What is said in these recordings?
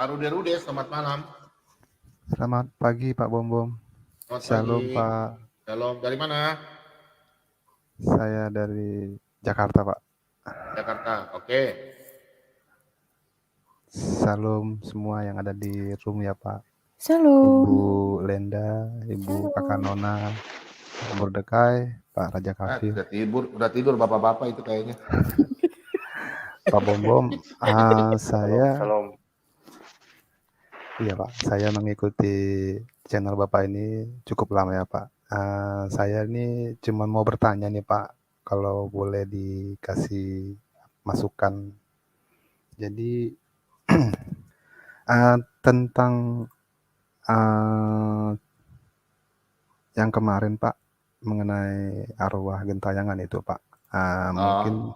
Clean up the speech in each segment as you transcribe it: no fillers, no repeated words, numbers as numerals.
Rude, selamat malam. Selamat pagi Pak Bom. Selamat Shalom pagi. Pak. Shalom, dari mana? Saya dari Jakarta Pak. Jakarta, oke. Shalom semua yang ada di room ya Pak. Shalom. Ibu Lenda, Ibu Kakak Nona, Pak Mordekai, Pak Raja Kafir. Udah tidur bapak-bapak itu kayaknya. Pak Bom, saya Salam. iya Pak, saya mengikuti channel Bapak ini cukup lama ya Pak. Saya ini cuma mau bertanya nih Pak, kalau boleh dikasih masukan. Jadi tentang yang kemarin Pak mengenai arwah gentayangan itu Pak. Mungkin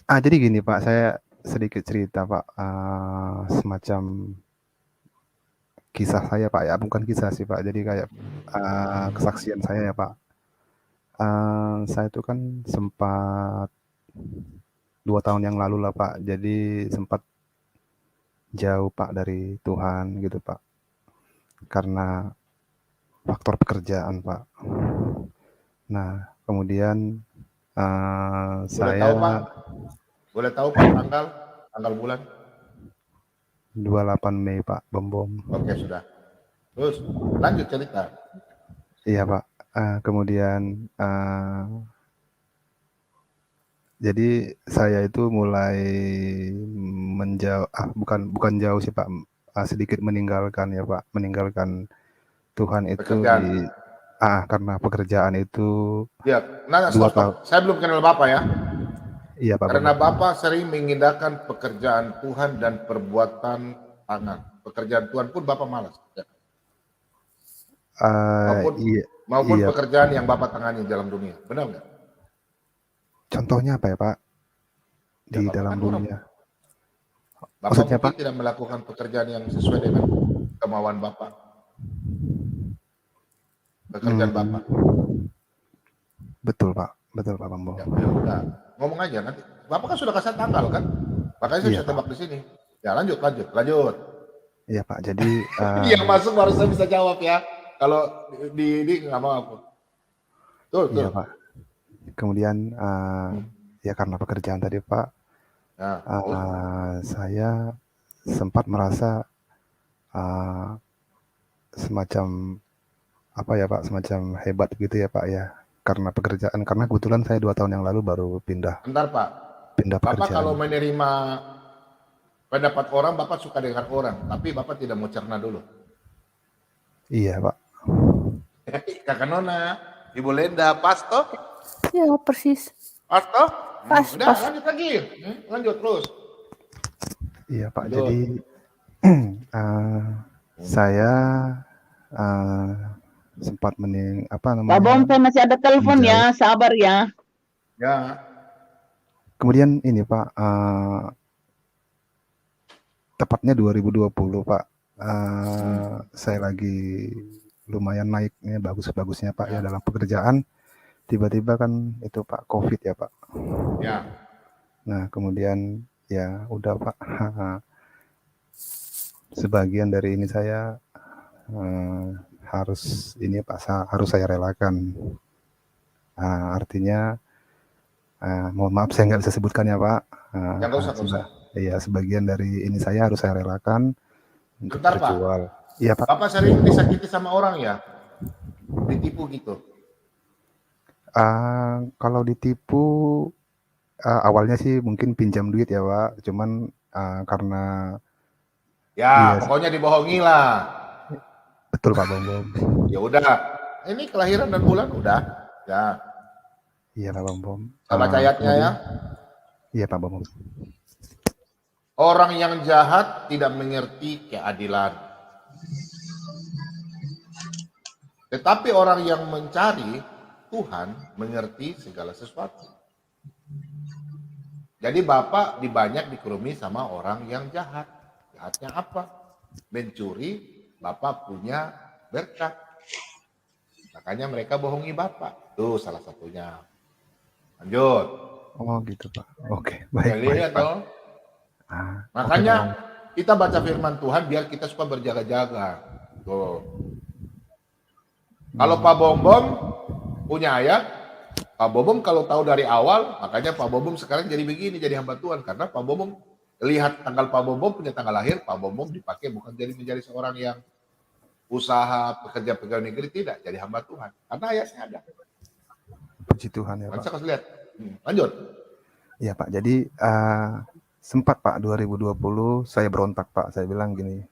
jadi gini Pak, saya sedikit cerita Pak, semacam kisah saya Pak ya, bukan kisah sih Pak, jadi kayak kesaksian saya ya Pak. Saya itu kan sempat 2 tahun yang lalu lah Pak, jadi sempat jauh Pak dari Tuhan gitu Pak, karena faktor pekerjaan Pak. Nah kemudian Boleh tahu Pak tanggal bulan? 28 Mei Pak Bom. Oke sudah. Terus lanjut cerita. Iya Pak. Kemudian jadi saya itu mulai menjauh, bukan jauh sih Pak, sedikit meninggalkan ya Pak, meninggalkan Tuhan itu Pekerjaan. karena pekerjaan itu. Ya, stop. Saya belum kenal Bapak ya. Iya Pak. Karena Bapak sering mengindahkan pekerjaan Tuhan dan perbuatan tangan. Pekerjaan Tuhan pun Bapak malas. Ya. Maupun iya. Pekerjaan yang Bapak tangani dalam dunia. Benar nggak? Contohnya apa ya Pak? Di dalam dunia. Bapak mungkin Pak tidak melakukan pekerjaan yang sesuai dengan kemauan Bapak. Pekerjaan Bapak. Betul Pak Bambo. Ya udah, ngomong aja nanti. Bapak kan sudah kasih tanggal kan? Makanya saya bisa tebak di sini. Ya lanjut. Iya Pak, jadi yang masuk baru saya bisa jawab ya. Kalau di nggak mau apa. Tuh. Iya Pak. Kemudian ya karena pekerjaan tadi Pak, saya sempat merasa semacam apa ya Pak, semacam hebat gitu ya Pak ya, karena pekerjaan, karena kebetulan saya 2 tahun yang lalu baru pindah. Bentar Pak. Pindah pekerjaan. Bapak kalau menerima pendapat orang, Bapak suka dengar orang, tapi Bapak tidak mau cerna dulu. Iya Pak. Kakak Nona, Ibu Lenda, pas toh? Ya persis. Pas toh? Pas. Lanjut lagi. Lanjut terus. Iya Pak, jadi saya sempat Pak Bom, saya masih ada telepon ya, sabar ya. Ya. Kemudian ini Pak, tepatnya 2020 Pak, saya lagi lumayan naiknya, bagus-bagusnya Pak ya dalam pekerjaan. Tiba-tiba kan itu Pak COVID ya Pak. Ya. Nah kemudian ya udah Pak, sebagian dari ini saya harus saya relakan. Artinya mohon maaf saya nggak bisa sebutkan ya Pak. Iya, sebagian dari ini saya harus saya relakan untuk terjual. Iya Pak. Bapak sering disakiti sama orang ya? Ditipu gitu? Kalau ditipu awalnya sih mungkin pinjam duit ya Pak, cuman karena pokoknya dibohongi lah. Betul Pak Bom. Ya udah, ini kelahiran dan bulan udah. Ya. Iya Pak Bom. Sama ayatnya ya. Iya Pak Bom. Orang yang jahat tidak mengerti keadilan. Tetapi orang yang mencari Tuhan mengerti segala sesuatu. Jadi Bapak banyak dikerumuni sama orang yang jahat. Jahatnya apa? Mencuri. Bapak punya berkat. Makanya mereka bohongi Bapak. Itu salah satunya. Lanjut. Oh gitu Pak. Oke, baik. Lihat dong. Makanya kita baca firman Tuhan biar kita suka berjaga-jaga. Tuh. Kalau Pak Bombom punya ayat, Pak Bombom kalau tahu dari awal, makanya Pak Bombom sekarang jadi begini, jadi hamba Tuhan. Karena Pak Bombom lihat tanggal Pak Bombom punya tanggal lahir, Pak Bombom dipakai bukan jadi menjadi seorang yang usaha pekerja pegawai negeri, tidak, jadi hamba Tuhan. Karena ayatnya ada. Puji Tuhan ya Pak. Saya kasih lihat. Lanjut. Iya Pak, jadi sempat Pak 2020 saya berontak Pak, saya bilang gini,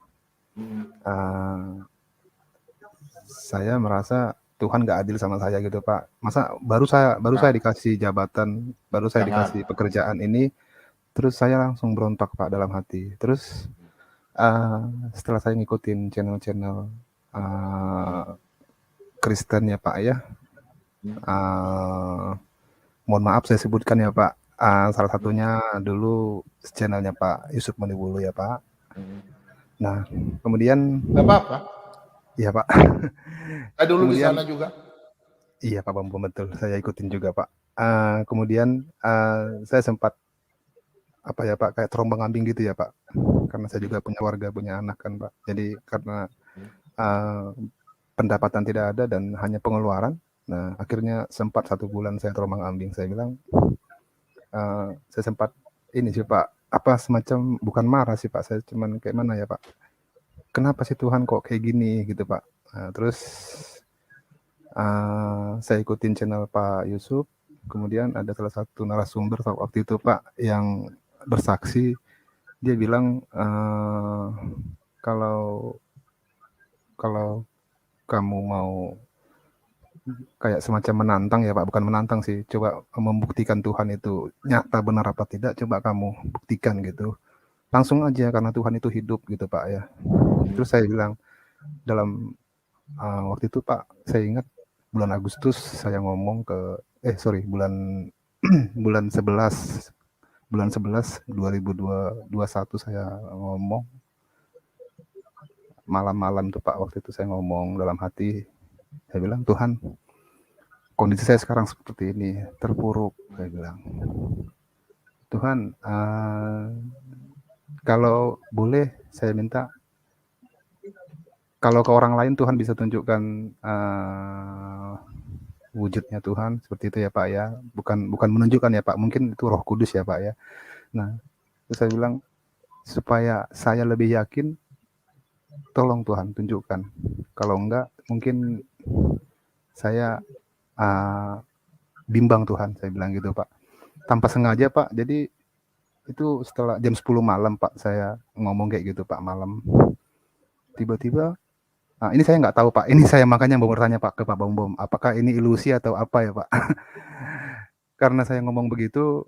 saya merasa Tuhan nggak adil sama saya gitu Pak. Masa baru saya dikasih jabatan, baru saya dikasih pekerjaan ini, terus saya langsung berontak Pak dalam hati. Terus setelah saya ngikutin channel-channel Kristen ya Pak ya, mohon maaf saya sebutkan ya Pak, salah satunya dulu channelnya Pak Yusuf Manibulu ya Pak. Nah kemudian nggak apa-apa. Iya Pak. Saya dulu Kemudian, di sana juga. Iya Pak Bambang, betul, saya ikutin juga Pak. Kemudian saya sempat apa ya Pak, kayak terombang-ambing gitu ya Pak, karena saya juga punya warga, punya anak kan Pak. Jadi karena pendapatan tidak ada dan hanya pengeluaran, nah akhirnya sempat 1 bulan saya terombang-ambing. Saya bilang, saya sempat ini sih Pak, apa semacam bukan marah sih Pak, saya cuman kayak mana ya Pak, kenapa sih Tuhan kok kayak gini gitu Pak. Nah, terus saya ikutin channel Pak Yusuf, kemudian ada salah satu narasumber waktu itu Pak yang bersaksi, dia bilang kalau kamu mau kayak semacam menantang ya Pak, bukan menantang sih, coba membuktikan Tuhan itu nyata benar apa tidak, coba kamu buktikan gitu. Langsung aja karena Tuhan itu hidup gitu Pak ya. Terus saya bilang dalam waktu itu Pak, saya ingat bulan Agustus saya ngomong ke bulan 11 2021 saya ngomong malam-malam tuh Pak, waktu itu saya ngomong dalam hati, saya bilang, Tuhan, kondisi saya sekarang seperti ini, terpuruk, saya bilang. Tuhan, kalau boleh saya minta, kalau ke orang lain Tuhan bisa tunjukkan wujudnya Tuhan seperti itu ya Pak ya, bukan menunjukkan ya Pak, mungkin itu Roh Kudus ya Pak ya. Nah, terus saya bilang supaya saya lebih yakin, tolong Tuhan tunjukkan. Kalau enggak, mungkin saya bimbang Tuhan, saya bilang gitu Pak. Tanpa sengaja Pak, jadi itu setelah jam 10 malam Pak, saya ngomong kayak gitu Pak malam. Tiba-tiba, ini saya nggak tahu Pak, ini saya makanya mau bertanya Pak ke Pak Bom, apakah ini ilusi atau apa ya Pak? Karena saya ngomong begitu,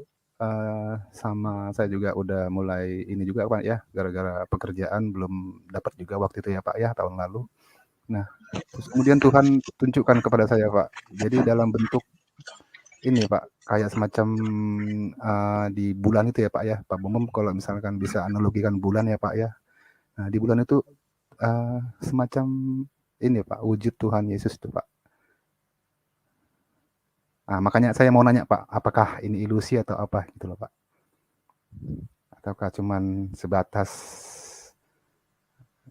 sama saya juga udah mulai ini juga Pak ya, gara-gara pekerjaan belum dapat juga waktu itu ya Pak ya, tahun lalu. Nah, terus kemudian Tuhan tunjukkan kepada saya Pak, jadi dalam bentuk ini Pak, kayak semacam di bulan itu ya Pak ya, Pak Bom kalau misalkan bisa analogikan bulan ya Pak ya. Nah di bulan itu semacam ini Pak, wujud Tuhan Yesus itu Pak. Nah, makanya saya mau nanya Pak, apakah ini ilusi atau apa gitu loh Pak? Ataukah cuman sebatas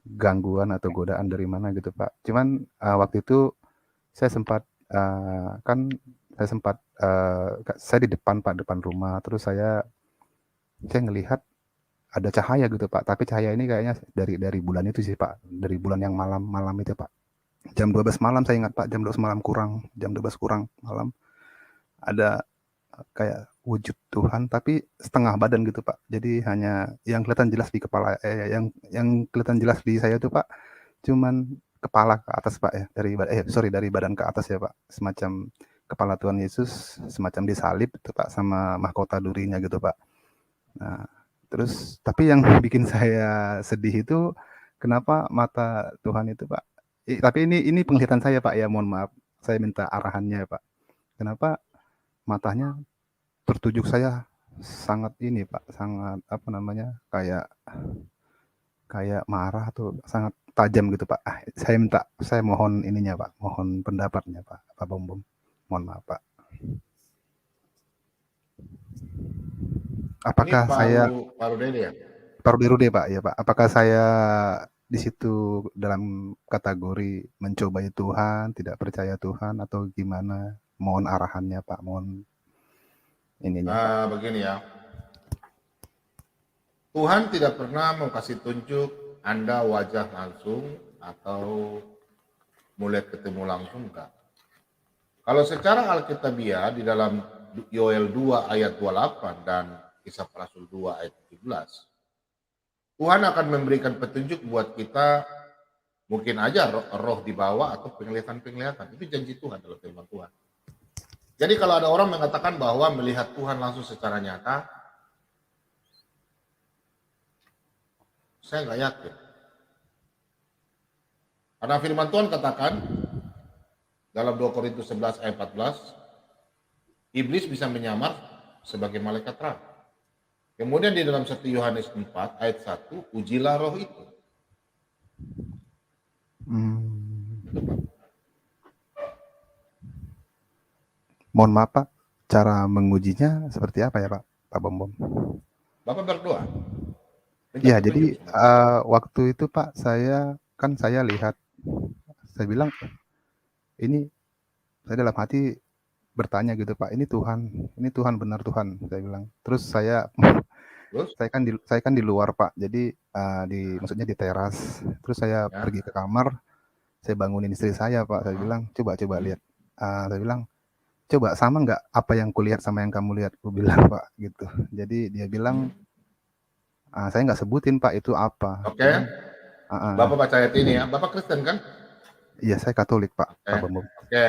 gangguan atau godaan dari mana gitu Pak? Cuman waktu itu saya sempat saya di depan Pak, depan rumah, terus saya ngelihat ada cahaya gitu Pak, tapi cahaya ini kayaknya dari bulan itu sih Pak, dari bulan yang malam itu Pak. Jam 12 malam saya ingat Pak, jam 12 kurang malam, ada kayak wujud Tuhan tapi setengah badan gitu Pak. Jadi hanya yang kelihatan jelas di kepala, yang kelihatan jelas di saya tuh Pak, cuman kepala ke atas Pak ya, dari badan ke atas ya Pak, semacam kepala Tuhan Yesus, semacam disalib itu Pak, sama mahkota durinya gitu Pak. Nah, terus tapi yang bikin saya sedih itu kenapa mata Tuhan itu Pak, tapi ini penglihatan saya Pak ya, mohon maaf, saya minta arahannya Pak. Kenapa matanya tertuju saya sangat ini Pak, sangat apa namanya, kayak marah atau sangat tajam gitu Pak. Saya mohon ininya Pak, mohon pendapatnya Pak Bom. Mohon maaf Pak. Apakah Ini saya Pak Rudeli ya? Periode Pak, ya Pak. Apakah saya di situ dalam kategori mencobai Tuhan, tidak percaya Tuhan, atau gimana? Mohon arahannya Pak, mohon ininya Pak. Begini ya, Tuhan tidak pernah mau kasih tunjuk Anda wajah langsung atau mulai ketemu langsung, enggak. Kalau secara Alkitabiah di dalam Yoel 2 ayat 28 dan Kisah Para Rasul 2 ayat 17, Tuhan akan memberikan petunjuk buat kita, mungkin aja roh di bawah atau penglihatan-penglihatan. Itu janji Tuhan dalam firman Tuhan. Jadi kalau ada orang mengatakan bahwa melihat Tuhan langsung secara nyata, saya nggak yakin. Karena firman Tuhan katakan dalam 2 Korintus 11 ayat 14, iblis bisa menyamar sebagai malaikat terang. Kemudian di dalam 1 Yohanes 4 ayat 1, ujilah roh itu. Mohon maaf Pak, cara mengujinya seperti apa ya Pak, Pak Bom? Bapak berdoa. Ya, jadi waktu itu Pak, saya lihat, saya bilang, ini saya dalam hati bertanya gitu Pak, ini Tuhan benar Tuhan, saya bilang. Terus saya kan di luar Pak, jadi maksudnya di teras. Terus saya pergi ke kamar, saya bangunin istri saya Pak, saya bilang coba lihat. Saya bilang coba sama nggak apa yang kulihat sama yang kamu lihat, aku bilang Pak gitu. Jadi dia bilang saya nggak sebutin Pak itu apa. Oke. Bapak baca ayat ini ya. Bapak Kristen kan? Iya, saya Katolik Pak. Pak Bambang. Oke.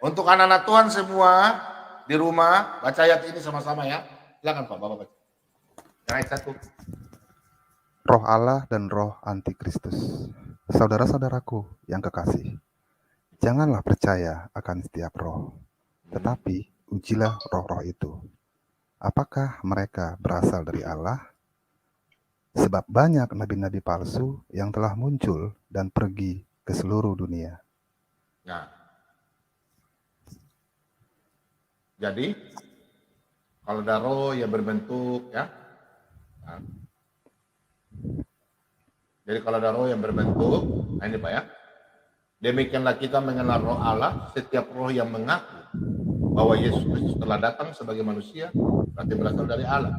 Untuk anak-anak Tuhan semua di rumah baca ayat ini sama-sama ya. Silakan Pak, Bapak baca. Ayat 1. Roh Allah dan roh antikristus. Saudara-saudaraku yang kekasih, janganlah percaya akan setiap roh, tetapi ujilah roh-roh itu. Apakah mereka berasal dari Allah? Sebab banyak nabi-nabi palsu yang telah muncul dan pergi ke seluruh dunia. Nah, jadi kalau ada roh yang berbentuk ya. Nah, jadi kalau ada roh yang berbentuk, nah ini Pak ya. Demikianlah kita mengenal roh Allah, setiap roh yang mengaku bahwa Yesus Kristus telah datang sebagai manusia, berarti berasal dari Allah.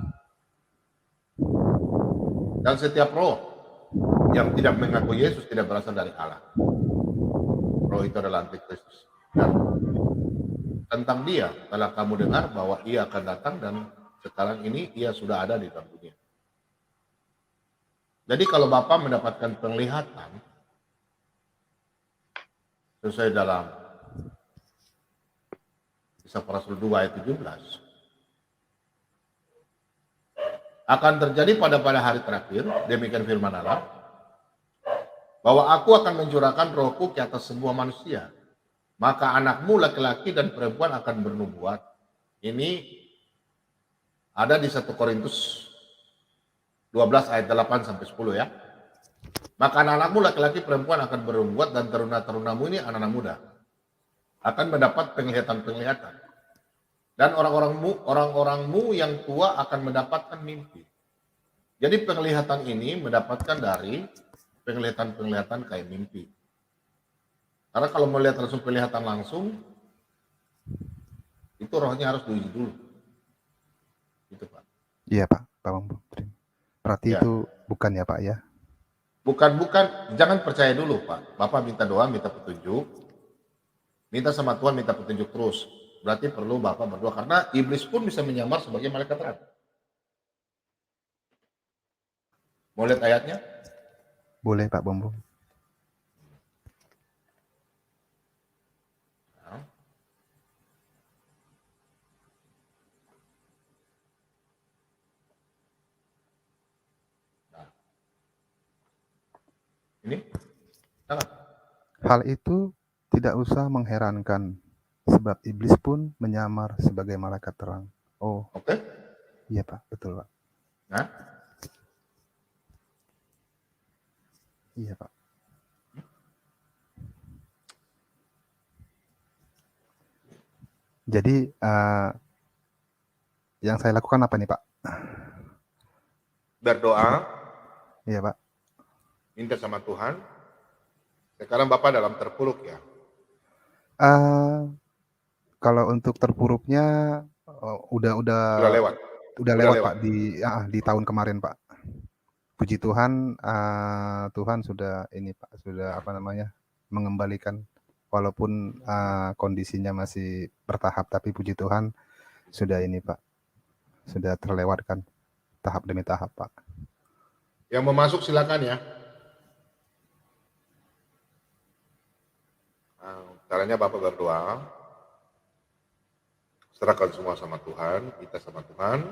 Dan setiap roh yang tidak mengaku Yesus tidak berasal dari Allah. Roh itu adalah antikristus. Dan tentang dia telah kamu dengar bahwa ia akan datang dan sekarang ini ia sudah ada di dalam dunia. Jadi kalau Bapak mendapatkan penglihatan sesuai dalam Kisah Para Rasul 2 ayat 17, akan terjadi pada hari terakhir, demikian firman Allah, bahwa aku akan mencurahkan rohku ke atas semua manusia. Maka anakmu laki-laki dan perempuan akan bernubuat. Ini ada di 1 Korintus 12 ayat 8 sampai 10 ya. Maka anak-anakmu laki-laki perempuan akan bernubuat dan teruna-terunamu ini anak-anak muda akan mendapat penglihatan-penglihatan. Dan orang-orangmu yang tua akan mendapatkan mimpi. Jadi penglihatan ini mendapatkan dari penglihatan-penglihatan kayak mimpi. Karena kalau melihat langsung penglihatan langsung, itu rohnya harus diuji dulu. Gitu Pak. Iya Pak, Pak Bambang. Berarti Ya. itu bukan ya Pak ya? Bukan, jangan percaya dulu Pak. Bapak minta doa, minta petunjuk. Minta sama Tuhan, minta petunjuk terus. Berarti perlu Bapak berdoa, karena iblis pun bisa menyamar sebagai malaikat terang. Mau lihat ayatnya? Boleh Pak Bambang. Ini? Sangat. Hal itu tidak usah mengherankan, sebab iblis pun menyamar sebagai malaikat terang. Oh, Oke. Iya Pak, betul Pak. Nah, Iya Pak. Jadi yang saya lakukan apa nih Pak? berdoa, Iya Pak. Minta sama Tuhan. Sekarang Bapak dalam terpuruk ya. Kalau untuk terpuruknya udah Sudah lewat. udah lewat Pak di tahun kemarin Pak. Puji Tuhan, Tuhan sudah ini Pak, sudah apa namanya, mengembalikan walaupun kondisinya masih bertahap, tapi puji Tuhan sudah ini Pak, sudah terlewatkan tahap demi tahap Pak. Yang mau masuk silakan ya. Caranya Bapak berdoa, serahkan semua sama Tuhan, kita sama Tuhan.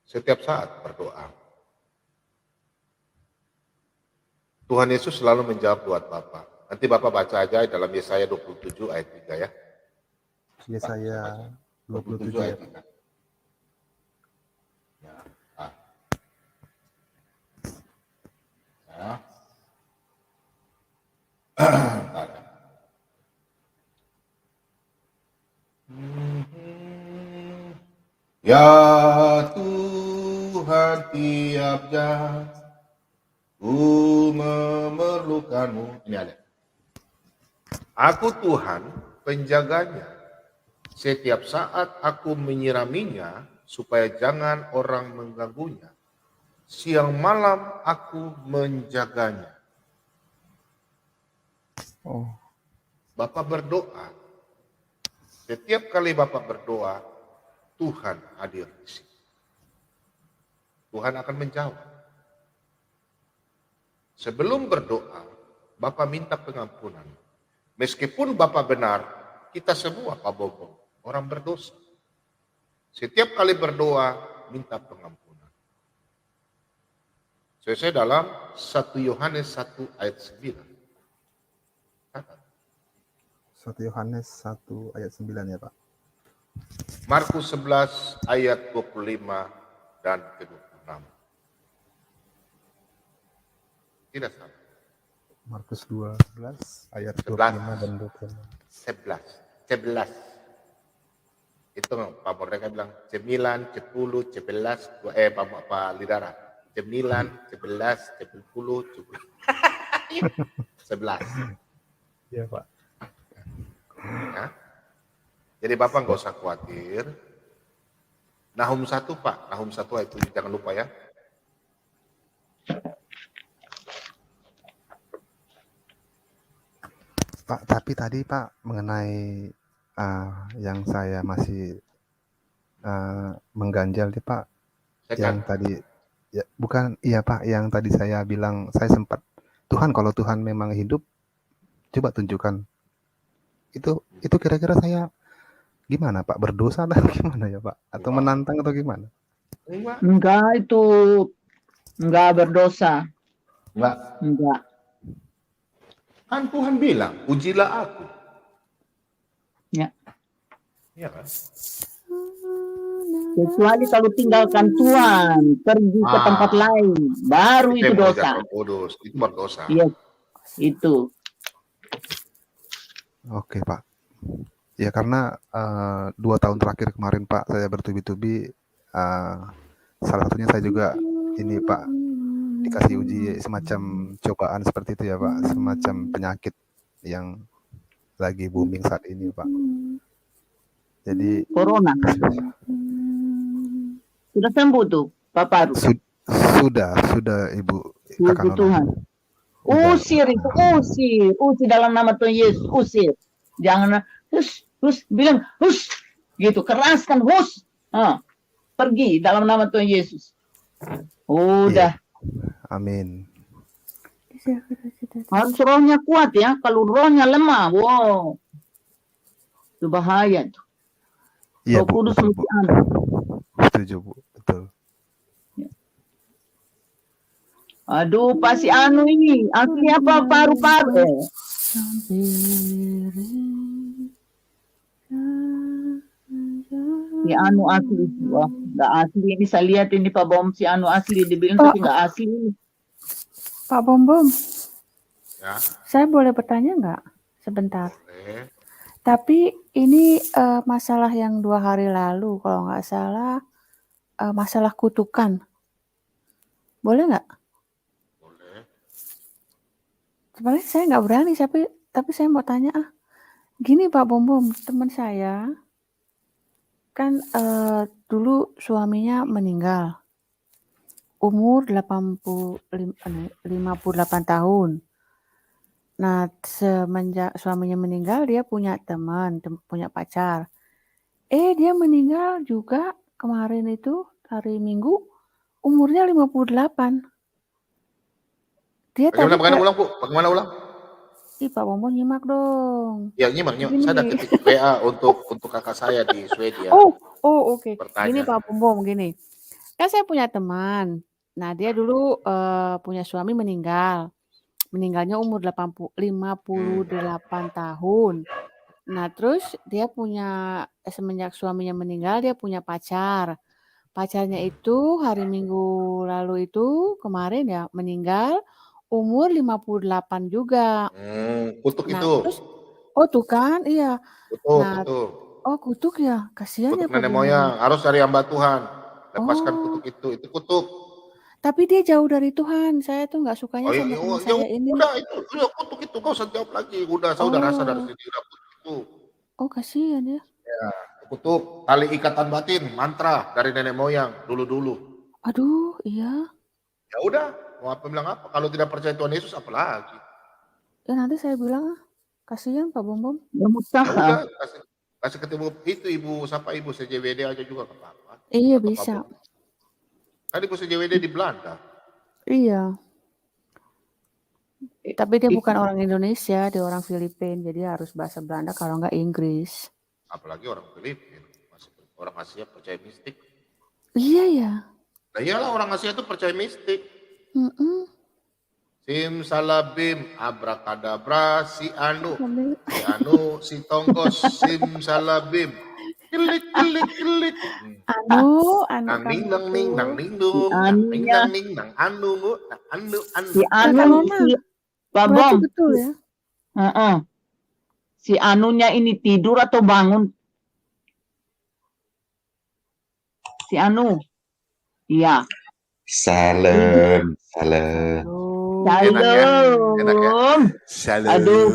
Setiap saat berdoa. Tuhan Yesus selalu menjawab buat Bapak. Nanti Bapak baca aja dalam Yesaya 27 ayat 3 ya. Yesaya 27 ayat 3. Ya. Ya. Ya Tuhan, tiap jam ku memerlukanmu. Ini ada. Aku Tuhan penjaganya. Setiap saat aku menyiraminya supaya jangan orang mengganggunya. Siang malam aku menjaganya. Oh, Bapak berdoa. Setiap kali Bapak berdoa, Tuhan hadir di sini. Tuhan akan menjawab. Sebelum berdoa, Bapak minta pengampunan. Meskipun Bapak benar, kita semua Pak Bobo, orang berdosa. Setiap kali berdoa, minta pengampunan. Sesuai dalam 1 Yohanes 1 ayat 9. 1 Yohanes 1 ayat 9 ya Pak. Markus 11 ayat 25 dan ke-26. Tidak salah. Markus 12 ayat 11. 25 dan 26. 11. Itu Pak Mordeka bilang 9, 10, 11, Pak Lidara. 9, 11, 10, 11. Iya Pak. Ya. Jadi Bapak nggak usah khawatir. Nahum 1 Pak, Nahum 1 ayat 7, jangan lupa ya. Pak, tapi tadi Pak mengenai yang saya masih mengganjal nih Pak, yang tadi ya bukan iya Pak, yang tadi saya bilang saya sempat Tuhan kalau Tuhan memang hidup coba tunjukkan. Itu kira-kira saya gimana Pak? Berdosa atau gimana ya Pak? Atau menantang atau gimana? Enggak, itu enggak berdosa. Enggak. Kan Tuhan bilang, ujilah aku. Ya. Iya kan? Kecuali kalau tinggalkan Tuhan, pergi ke tempat lain, baru itu dosa. Itu berdosa. Iya, itu. Oke Pak. Ya karena 2 tahun terakhir kemarin Pak saya bertubi-tubi, salah satunya saya juga ini Pak dikasih uji semacam cobaan seperti itu ya Pak, semacam penyakit yang lagi booming saat ini Pak. Jadi Corona. Sudah sembuh tuh, Pak Paru. Sudah Ibu Kakak Nona. Tuhan. Usir itu, usir dalam nama Tuhan Yesus, usir. Jangan bilang gitu, keraskan pergi dalam nama Tuhan Yesus. Udah. Iya. Amin. Harus rohnya kuat ya, kalau rohnya lemah, wow, itu bahaya tuh. Iya Roh Kudus mesti ada. Setuju Bu, betul. Aduh, pasti anu ini, asli apa paru-paru? Si anu asli, wah, nggak asli ini saya lihat ini Pak Bom si anu asli dibilang tapi nggak asli. Pak Bom, Ya. saya boleh bertanya nggak sebentar? Boleh. Tapi ini masalah yang 2 hari lalu kalau nggak salah masalah kutukan. Boleh nggak? Boleh. Sebenarnya saya nggak berani, tapi saya mau tanya Gini Pak Bombom, teman saya kan dulu suaminya meninggal, umur 58 tahun. Nah, semenjak suaminya meninggal, dia punya punya pacar. Dia meninggal juga kemarin itu hari Minggu, umurnya 58. Dia tadi Bagaimana ulang, Bu? Bagaimana ulang? Ih, Pak Bombom nyimak dong. Ya, nyimak. Gini. Saya ada ketik WA untuk kakak saya di Swedia. Oke. Bertanya. Gini Pak Bombom, gini. Kan saya punya teman. Nah, dia dulu punya suami meninggal. Meninggalnya umur 58 tahun. Nah, terus dia semenjak suaminya meninggal, dia punya pacar. Pacarnya itu hari Minggu lalu itu kemarin ya meninggal umur 58 juga. Kutuk Nah, itu. terus tuh kan, iya. Kutuk. Kutuk ya. Kasihan ya Kutuk Pak nenek Bombom. moyang, harus cari hamba Tuhan. Lepaskan kutuk itu kutuk. Tapi dia jauh dari Tuhan. Saya tuh nggak sukanya sama teman saya ini. Udah kutuk itu, kau usah jawab lagi. Udah, saya udah rasa dari sini udah kutuk itu. Kasihan ya. Ya, kutuk tali ikatan batin, mantra dari nenek moyang dulu. Aduh, iya. Ya udah, mau apa bilang apa? Kalau tidak percaya Tuhan Yesus apa lagi? Ya nanti saya bilang kasihan Pak Bombom. Ya udah, kasih ketemu itu ibu CJWD aja juga nggak apa-apa. Iya bisa. Tadi ibu CJWD di Belanda. Iya. Tapi dia bukan orang Indonesia, dia orang Filipina, jadi harus bahasa Belanda kalau nggak Inggris. Apalagi orang Filipina, orang Asia percaya mistik. Iya ya. Nah iyalah orang Asia itu percaya mistik. Simsalabim, abrakadabra, si tonggos, simsalabim, kilik. Nang ning, Si Pak Bom. Betul ya. Si anunya ini tidur atau bangun? Si anu. Iya. Salam. Enak ya? Aduh.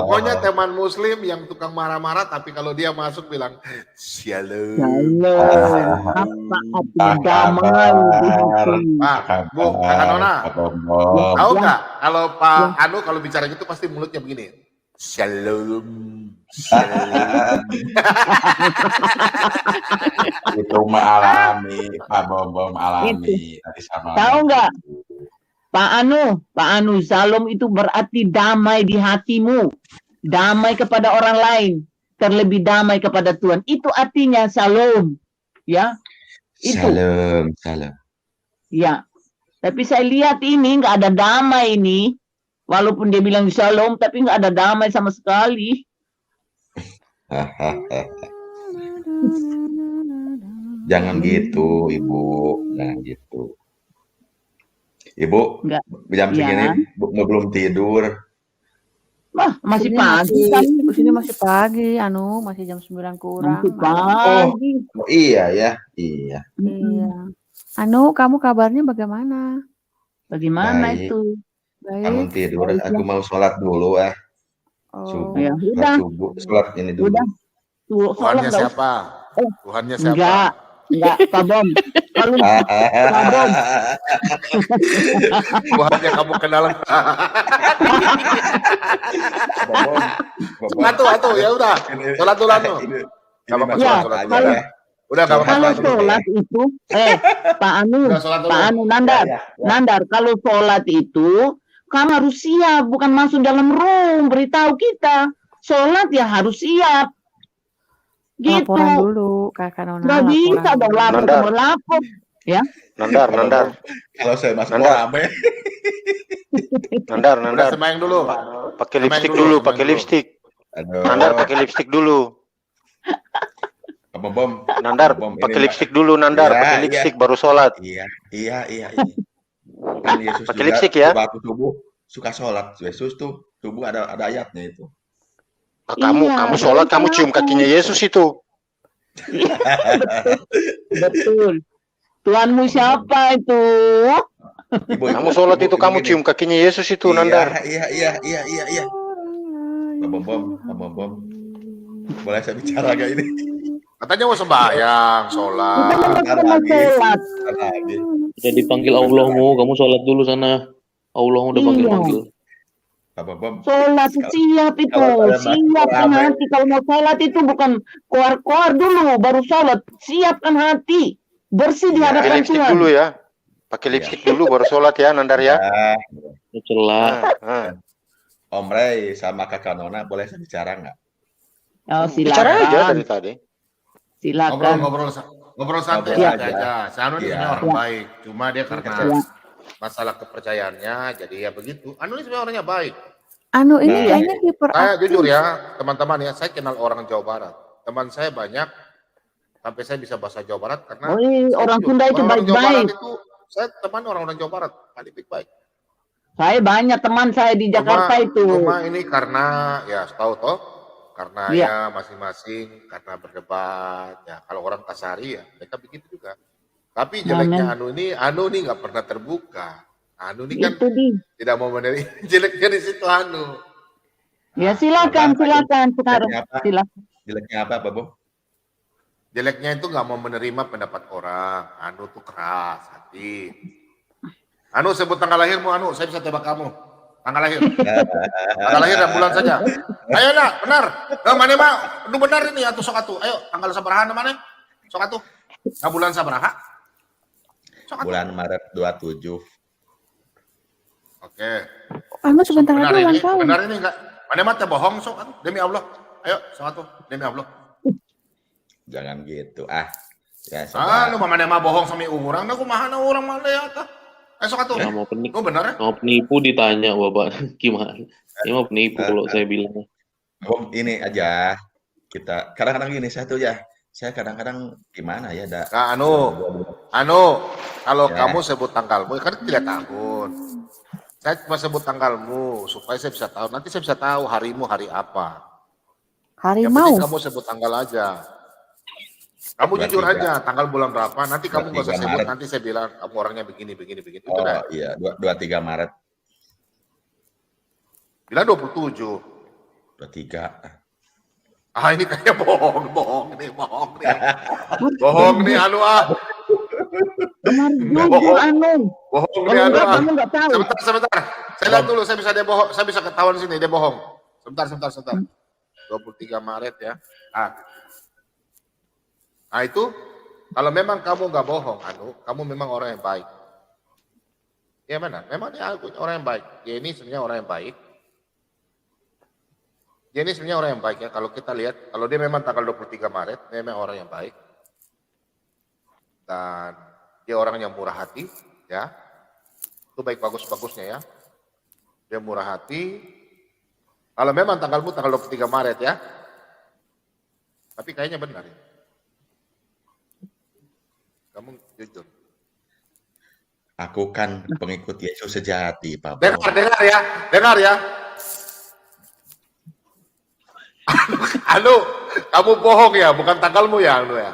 Pokoknya teman muslim yang tukang marah-marah tapi kalau dia masuk bilang shalom. Apa arti damai di hati? Bu, Kakak Nona, tahu nggak kalau Pak Anu kalau bicara gitu pasti mulutnya begini. Shalom. Itu alami, Pak Bombom alami. Tahu nggak? Pak Anu, Shalom itu berarti damai di hatimu, damai kepada orang lain, terlebih damai kepada Tuhan. Itu artinya Shalom, ya. Itu. Shalom. Ya. Tapi saya lihat ini nggak ada damai ini, walaupun dia bilang Shalom, tapi nggak ada damai sama sekali. Jangan gitu, Ibu, jangan gitu. Ibu, jam segini belum tidur. Masih pagi kan? Sini masih pagi, masih jam 9 kurang. Masih pagi. Oh, iya. Iya. Kamu kabarnya bagaimana? Bagaimana baik. Itu? Baik. Kamu tidur, aku mau sholat dulu Oh. Ya, udah. Sholat ini dulu. Udah. Tuhannya siapa? Tuhannya siapa? Enggak, Pak Bom. Kalau Pak Bom. Tuhannya kamu kenal. Atuh, ya udah. Sholat dulu anu. Udah kalau sholat itu, Pak Anu Nandar, kalau sholat itu kamu harus siap, bukan masuk dalam room beritahu kita. Sholat ya harus siap. Gitu. Laporan dulu, Kakak Nona. Nggak bisa dong lapor. Ya. Nandar. Kalau saya masuk rame. Nandar. Semayang dulu. Pakai lipstik. Aduh. Nandar pakai lipstik dulu. Bom. Nandar pakai lipstik dulu, pakai lipstik baru sholat. Iya. Kan Yesus pakai lipstik ya. Waktu subuh suka sholat. Yesus tuh subuh ada ayatnya itu. Kamu sholat, kamu cium kakinya Yesus itu. Betul. Tuhanmu siapa itu? Kamu sholat itu, kamu cium kakinya Yesus itu, Nandar. Iya. Bom. Boleh saya bicara gak ini? Katanya mau sembahyang, sholat. Bentar lagi. Udah dipanggil Allahmu, kamu sholat dulu sana. Allah udah panggil-panggil. Bom. Sholat siap itu, siapkan hati. Kalau mau sholat itu bukan keluar dulu, baru sholat. Siapkan hati, bersih di Pakai hadapan lipstick Tuhan. dulu ya. Pakai lipstick dulu baru sholat ya, Nandar ya. Celah. Om Ray sama Kakak Nona boleh saya bicara nggak? Oh, Bicara aja silakan, dari tadi. silakan. Ngobrol santai Ngobrol aja. Si Anu ini Iya. sebenarnya orang baik, cuma dia karena Iya. masalah kepercayaannya, jadi ya begitu. Anu ini sebenarnya orangnya baik. Anu ini Nah, kayaknya Saya hiperaktif. jujur ya, teman-teman ya, saya kenal orang Jawa Barat. Teman saya banyak, sampai saya bisa bahasa Jawa Barat karena Oh, saya orang jujur, Sunda itu orang-orang Jawa Barat baik-baik. itu, saya teman orang-orang Jawa Barat, baik. Saya banyak teman saya di Jakarta itu. Cuma ini karena ya tahu toh, karena Iya. ya masing-masing karena berdebat ya. Kalau orang Kasari ya mereka begitu juga. Tapi jeleknya Anu ini nggak pernah terbuka. Anu ini kan Itu di. tidak mau menerima. Jeleknya di situ Anu. Ya silakan sekarang. Silakan. Jeleknya apa, Bom? Jeleknya itu nggak mau menerima pendapat orang. Anu tuh keras hati. Anu sebut tanggal lahirmu, Anu saya bisa tebak kamu. Tanggal lahir. Tanggal lahir dan bulan saja. Ayo nak, benar. Mana mau? Itu benar ini atau sok atu. Ayo tanggal sabaraha mana? Sok atu. Nah, bulan sabaraha? Sok atu. Bulan Maret 27. Oke. Anu sebentar Benar lagi ulang ini, tahun. benar ini enggak? Mana mah teh bohong sok atu. Demi Allah. Ayo sok atu. Demi Allah. Jangan gitu. Ya, Lu mana mah bohong sama orang, nah kumaha na urang mah ya tah. Ayo sok atu. Nggak mau penipu, Lu benar ya? penipu ditanya Bapak. Gimana? Ini mau penipu kalau saya bilang. Bom, ini aja. Kita kadang-kadang gini satu ya. Saya kadang-kadang gimana ya, Nah, Anu, kalau Ya. kamu sebut tanggalmu, kan 3 tahun. Saya cuma sebut tanggalmu supaya saya bisa tahu. Nanti saya bisa tahu harimu hari apa. Yang Harimau. penting kamu sebut tanggal aja. Kamu 23. jujur aja, tanggal bulan berapa. Nanti kamu nggak usah 23 sebut. Maret. Nanti saya bilang kamu orangnya begini. Itu Oh dah. iya, 23 Maret Bilang 27. 23. Ini kayaknya bohong nih. Bohong nih Anu Benar jujur Anu. Bohong Kalau nih Anu enggak kamu enggak tahu. Sebentar. Saya lihat dulu, saya bisa ketahuan sini dia bohong. Sebentar. 23 Maret ya. Nah itu kalau memang kamu nggak bohong, Anu, kamu memang orang yang baik. Ya benar, memang dia orang yang baik. Dia ini sebenarnya orang yang baik. Dia ini sebenarnya orang yang baik ya. Kalau kita lihat, kalau dia memang tanggal 23 Maret, dia memang orang yang baik. Dan dia orang yang murah hati, ya. Itu baik bagus-bagusnya ya. Dia murah hati. Kalau memang tanggalmu tanggal 23 Maret ya. Tapi kayaknya benar ya. Kamu jujur. Aku kan pengikut Yesus sejati, Pak. Dengar ya. Anu, kamu bohong ya, bukan tanggalmu ya, Anu ya.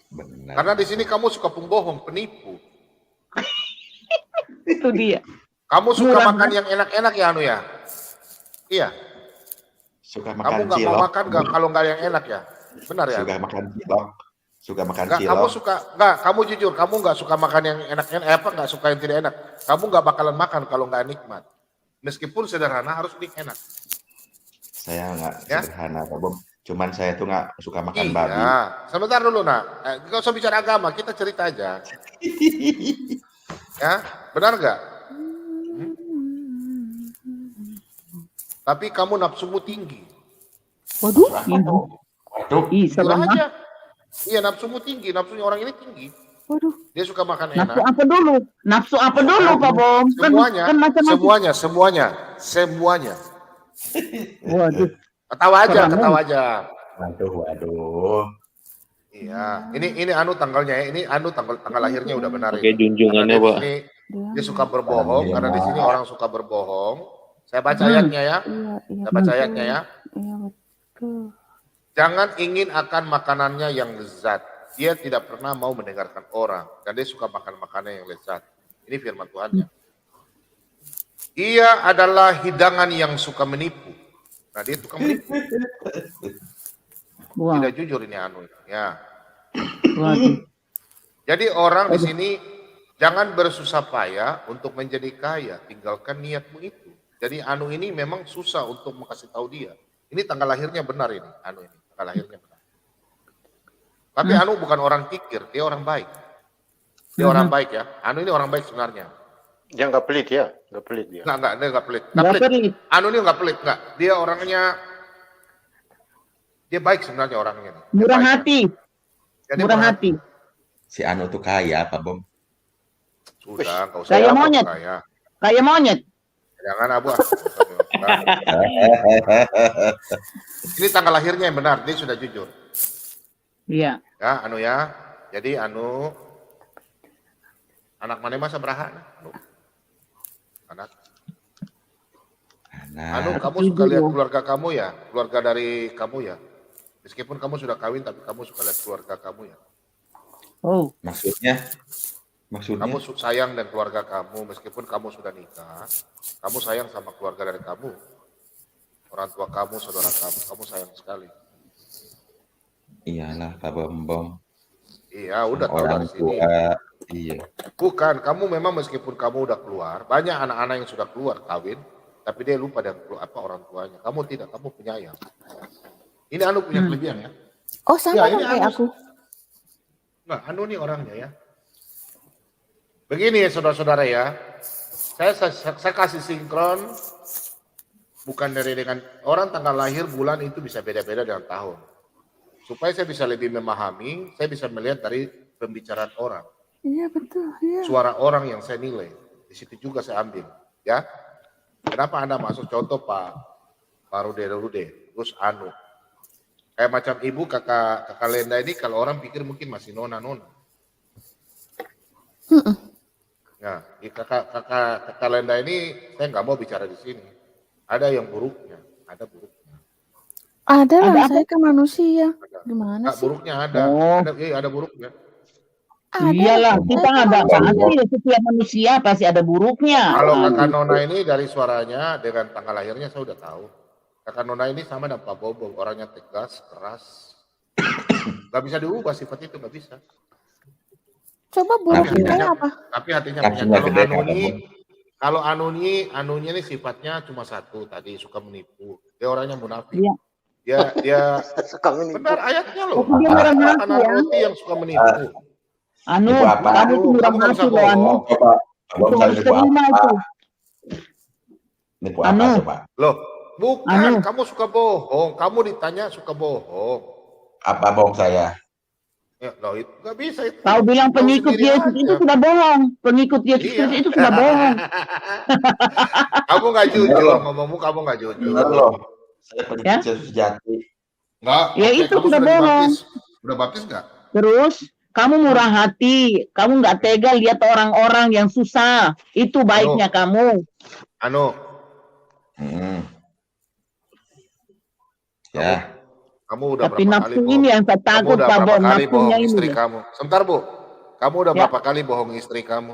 Benar. Karena di sini kamu suka pembohong, penipu. Itu dia. Kamu suka Murah, makan yang enak-enak ya, Anu ya. Iya. Suka Kamu makan nggak mau cilok. makan nggak kalau nggak yang enak ya. Benar ya. Suka makan cilok. Suka makan Nggak, cilok. kamu suka nggak? Kamu jujur, kamu nggak suka makan yang enak-enak. Nggak suka yang tidak enak. Kamu nggak bakalan makan kalau nggak nikmat. Meskipun sederhana harus enak. Saya nggak Ya? sederhana, Pak Bom. Cuman saya tuh nggak suka makan babi. Iya. Sebentar dulu nak. Nggak usah bicara agama, kita cerita aja. Ya, benar nggak? Tapi kamu nafsumu tinggi. Waduh. Aduh, Ih, Jujur serem aja. Iya, nafsumu tinggi. Nafsunya orang ini tinggi. Waduh. Dia suka makan Nafsu enak. apa dulu? Nafsu apa dulu, Pak Bom? Semuanya, Kan macam-macam. semuanya. Waduh. Ketawa aja, Keren. ketawa aja. waduh. Iya, ini Anu tanggalnya ya. Ini Anu tanggal lahirnya udah benar Oke, ini. junjungannya, Karena Pak. Dia suka berbohong, karena di sini orang suka berbohong. Saya baca ayatnya ya. Iya, iya Saya baca betul. ayatnya ya. Iya betul. Jangan ingin akan makanannya yang lezat. Dia tidak pernah mau mendengarkan orang. Dan dia suka makan makanan yang lezat. Ini firman Tuhannya. Ia adalah hidangan yang suka menipu. Nah, dia tukang menipu. Wow. Tidak jujur ini anu. Ya. Waduh. Jadi orang di sini jangan bersusah payah untuk menjadi kaya. Tinggalkan niatmu itu. Jadi anu ini memang susah untuk kasih tahu dia. Ini tanggal lahirnya benar ini. Anu ini. Tanggal lahirnya benar. Tapi anu bukan orang kikir. Dia orang baik. Dia orang baik ya. Anu ini orang baik sebenarnya. Dia nggak pelit ya, nggak pelit dia. Enggak, dia enggak pelit. Nggak Nggak pelit. pelit. Anu ini enggak pelit, enggak. Dia orangnya dia baik sebenarnya orangnya. Dia Murah baik, ya. hati. Jadi Murah hati. Si Anu tuh kaya, Pak Bom. Sudah, enggak usah Kayak apa, monyet. kaya. Kayak monyet. Jangan abu. Ini tanggal lahirnya yang benar, dia sudah jujur. Iya. Ya, anu ya. Jadi anu anak mana masa beraha? Anak. Anu, kamu suka lihat keluarga kamu ya? Keluarga dari kamu ya? Meskipun kamu sudah kawin, tapi kamu suka lihat keluarga kamu ya? Oh. Maksudnya? Kamu sayang dan keluarga kamu, meskipun kamu sudah nikah, kamu sayang sama keluarga dari kamu. Orang tua kamu, saudara kamu sayang sekali. Iyalah, Pak Bom. Iya, udah tahu Orang dari sini. tua, iya. Bukan, kamu memang meskipun kamu udah keluar, banyak anak-anak yang sudah keluar kawin, tapi dia lupa dengan orang tuanya. Kamu tidak, kamu penyayang. Ini Anu punya kelebihan ya. Oh sama Ya, ini dong kayak Anu. aku. Nah, Anu nih orangnya ya. Begini ya saudara-saudara ya, saya kasih sinkron, bukan dari dengan orang tanggal lahir bulan itu bisa beda-beda dengan tahun. Supaya saya bisa lebih memahami, saya bisa melihat dari pembicaraan orang. Iya betul. Iya. Suara orang yang saya nilai, di situ juga saya ambil. Ya, kenapa Anda masuk contoh Pak Rude, terus Anu. Kayak macam ibu kakak Lenda ini kalau orang pikir mungkin masih nona. Nah, kakak Lenda ini saya nggak mau bicara di sini. Ada yang buruknya, ada buruknya. Ada lah, Ada saya kan manusia. Gimana Nggak sih? buruknya ada, Oh. ada buruknya. Ada. Iyalah, kita Saya kan ada manusia. pasti ya, setiap manusia pasti ada buruknya. Kalau kakak Nona ini dari suaranya dengan tanggal lahirnya saya udah tahu. Kakak Nona ini sama dengan Pak Bobo, orangnya tegas, keras. Gak bisa diubah sifat itu, gak bisa. Coba buruknya kayak apa? Tapi hatinya punya. Nafsunya Kalau gede, Kalau Anunya ini sifatnya cuma satu tadi, suka menipu. Dia orangnya munafik. Iya. Dia Suka menipu. benar ayatnya loh. Tapi dia murah hati Makanan ya. roti yang suka menipu. Anu, Ibu apa? kamu tuh murah Kamu nggak hati usah loh, Anu. bohong. Coba, Bom, Itu saya harus nipu terima apa? itu. Nipu apa Anu. coba? Loh, bukan. Anu. Kamu suka bohong. Kamu ditanya suka bohong. Apa bohong saya? Ya, loh, itu nggak bisa itu. Kau bilang Tahu pengikut sendiri Yesus aja. itu sudah bohong. Pengikut Yesus Iya. itu sudah bohong. Kamu nggak jujur, Bener loh. ngomongmu kamu nggak jujur. Benar loh. Saya Ya? pengikut Yesus sejati. Nggak. Ya Oke, itu kamu sudah bohong. dibaptis. Udah baptis nggak? Terus kamu murah hati, kamu nggak tega lihat orang-orang yang susah. Itu baiknya kamu. Anu, Ya, kamu udah Tapi berapa kali nafsu bohong? ini yang saya Kamu takut, udah Pak berapa Bom. kali Nafsunya bohong ini. istri kamu? Sebentar, Bu. Kamu udah Ya. berapa kali bohong istri kamu?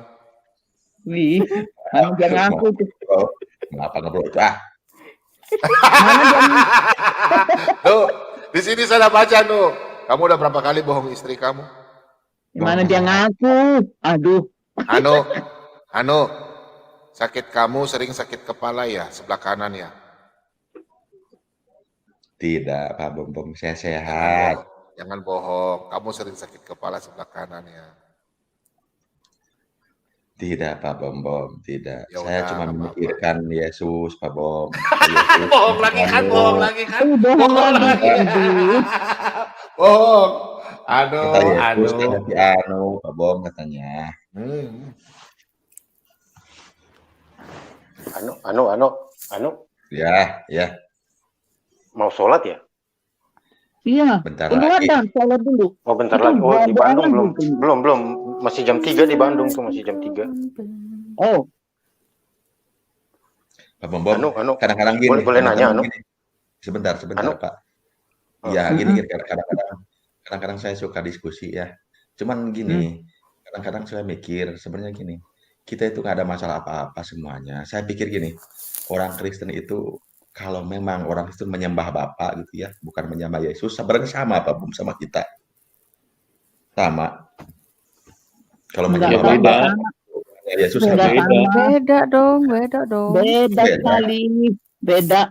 Wih, mana dia ngaku tuh. oh, kenapa ngobrol itu? Ah, Mana dia Tuh, di sini saya udah baca, tuh. Kamu udah berapa kali bohong istri kamu? Mana dia ngaku? Aduh. Anu, sakit kamu sering sakit kepala ya, sebelah kanan ya? tidak, Pak Bom, saya sehat. Jangan bohong, kamu sering sakit kepala sebelah kanan ya. Tidak, Pak Bom, tidak. Ya Saya udah, cuma nggak memikirkan Yesus, Pak Bom. Yesus, Bohong lagi kan, Anu. bohong lagi kan? Bohong lagi. Aduh. Bohong. Kata Yesus, kata si Anu, Pak Bom katanya. Anu, Ya, mau sholat ya? Iya. bentar Udah lagi. datang, sholat dulu. Oh, bentar Itu lagi. Oh, di doa Bandung lagi. belum. Masih jam 3 di Bandung tuh, masih jam 3. Oh, Pak Bombom, Anu, kadang-kadang gini, boleh nanya, kadang-kadang Anu? gini. Sebentar, Anu? Pak. Oh. Ya, gini, kadang-kadang saya suka diskusi ya. Cuman gini, kadang-kadang saya mikir sebenarnya gini, kita itu nggak ada masalah apa-apa semuanya. Saya pikir gini, orang Kristen itu kalau memang orang Kristen menyembah Bapa gitu ya, bukan menyembah Yesus, sebenarnya sama Pak Bum sama kita. Sama. Kalau Enggak menyembah beda. Bapa, sama. Yesus Beda sama. sama. Beda dong, beda dong. Beda Beda. sekali. Beda.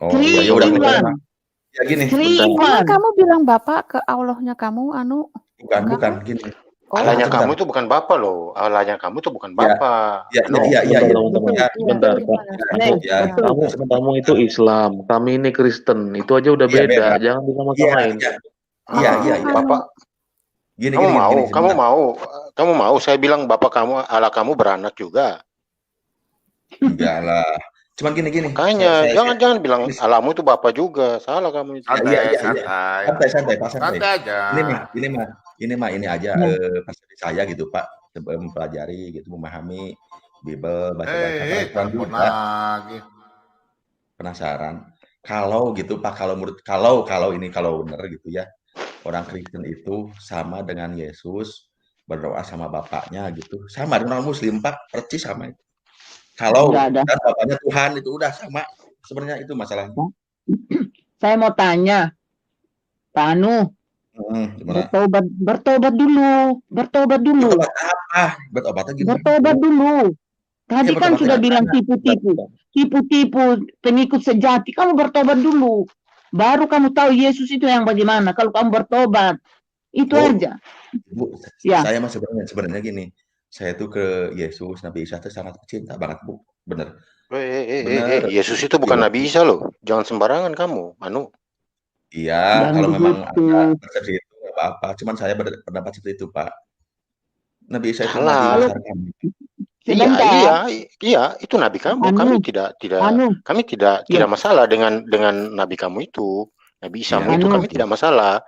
Oh Three iya, ya udah in kalau one. memang. Ya gini, Three in Emang one. kamu bilang Bapak ke Allahnya kamu, Anu? bukan gini. Oh, Allahnya sebentar. kamu itu bukan Bapa loh. Allahnya kamu itu bukan Ya, Bapa. Ya, Anu. iya, Sebentar, iya. teman-teman. Ya, Sebentar, Pak. gimana? Nih, ya. betul. Kamu itu Islam, kami ini Kristen. Itu aja udah Iya, beda. beda. Jangan Iya, disama-samain. iya. Bapak, Gini, kamu mau, sebentar. kamu mau saya bilang Bapak kamu, Allah kamu beranak juga. Enggak lah. Cuman gini. Makanya Saya- jangan bilang Allahmu itu Bapak juga. Salah kamu itu. Santai, santai. Santai, Pak, santai. Santai aja. Ini aja persepsi saya gitu, Pak. Mempelajari gitu, memahami Bible, baca-baca. telepon lagi. Penasaran. Kalau gitu, Pak, kalau benar gitu ya. Orang Kristen itu sama dengan Yesus, berdoa sama bapaknya gitu. Sama dengan orang Muslim, Pak, percis sama itu. Kalau Enggak ada. dan bapaknya Tuhan itu udah sama. Sebenarnya itu masalahnya. Saya mau tanya, Pak Anu, Gimana? bertobat dulu. Bertobat apa? Bertobatnya gimana? Bertobat dulu. Tadi Iya, kan bertobat sudah ya. bilang tipu-tipu pengikut sejati. Kamu bertobat dulu. Baru kamu tahu Yesus itu yang bagaimana. Kalau kamu bertobat, itu Oh. aja. Bu, Ya. saya mah sebenarnya gini. Saya tuh ke Yesus, Nabi Isa tuh sangat cinta banget, Bu. Bener. Bener. Yesus itu bukan Iya. Nabi Isa loh. Jangan sembarangan kamu. Anu. Iya, Dan kalau memang begitu. ada persepsi itu nggak apa-apa. Cuman saya berpendapat seperti itu, Pak. Nabi Isa itu Salah. nabi besar kami. Sebentar. Iya, itu nabi kamu. Anu. Kami tidak Ya. masalah dengan nabi kamu itu. Nabi Isa Ya. itu Anu. kami tidak masalah.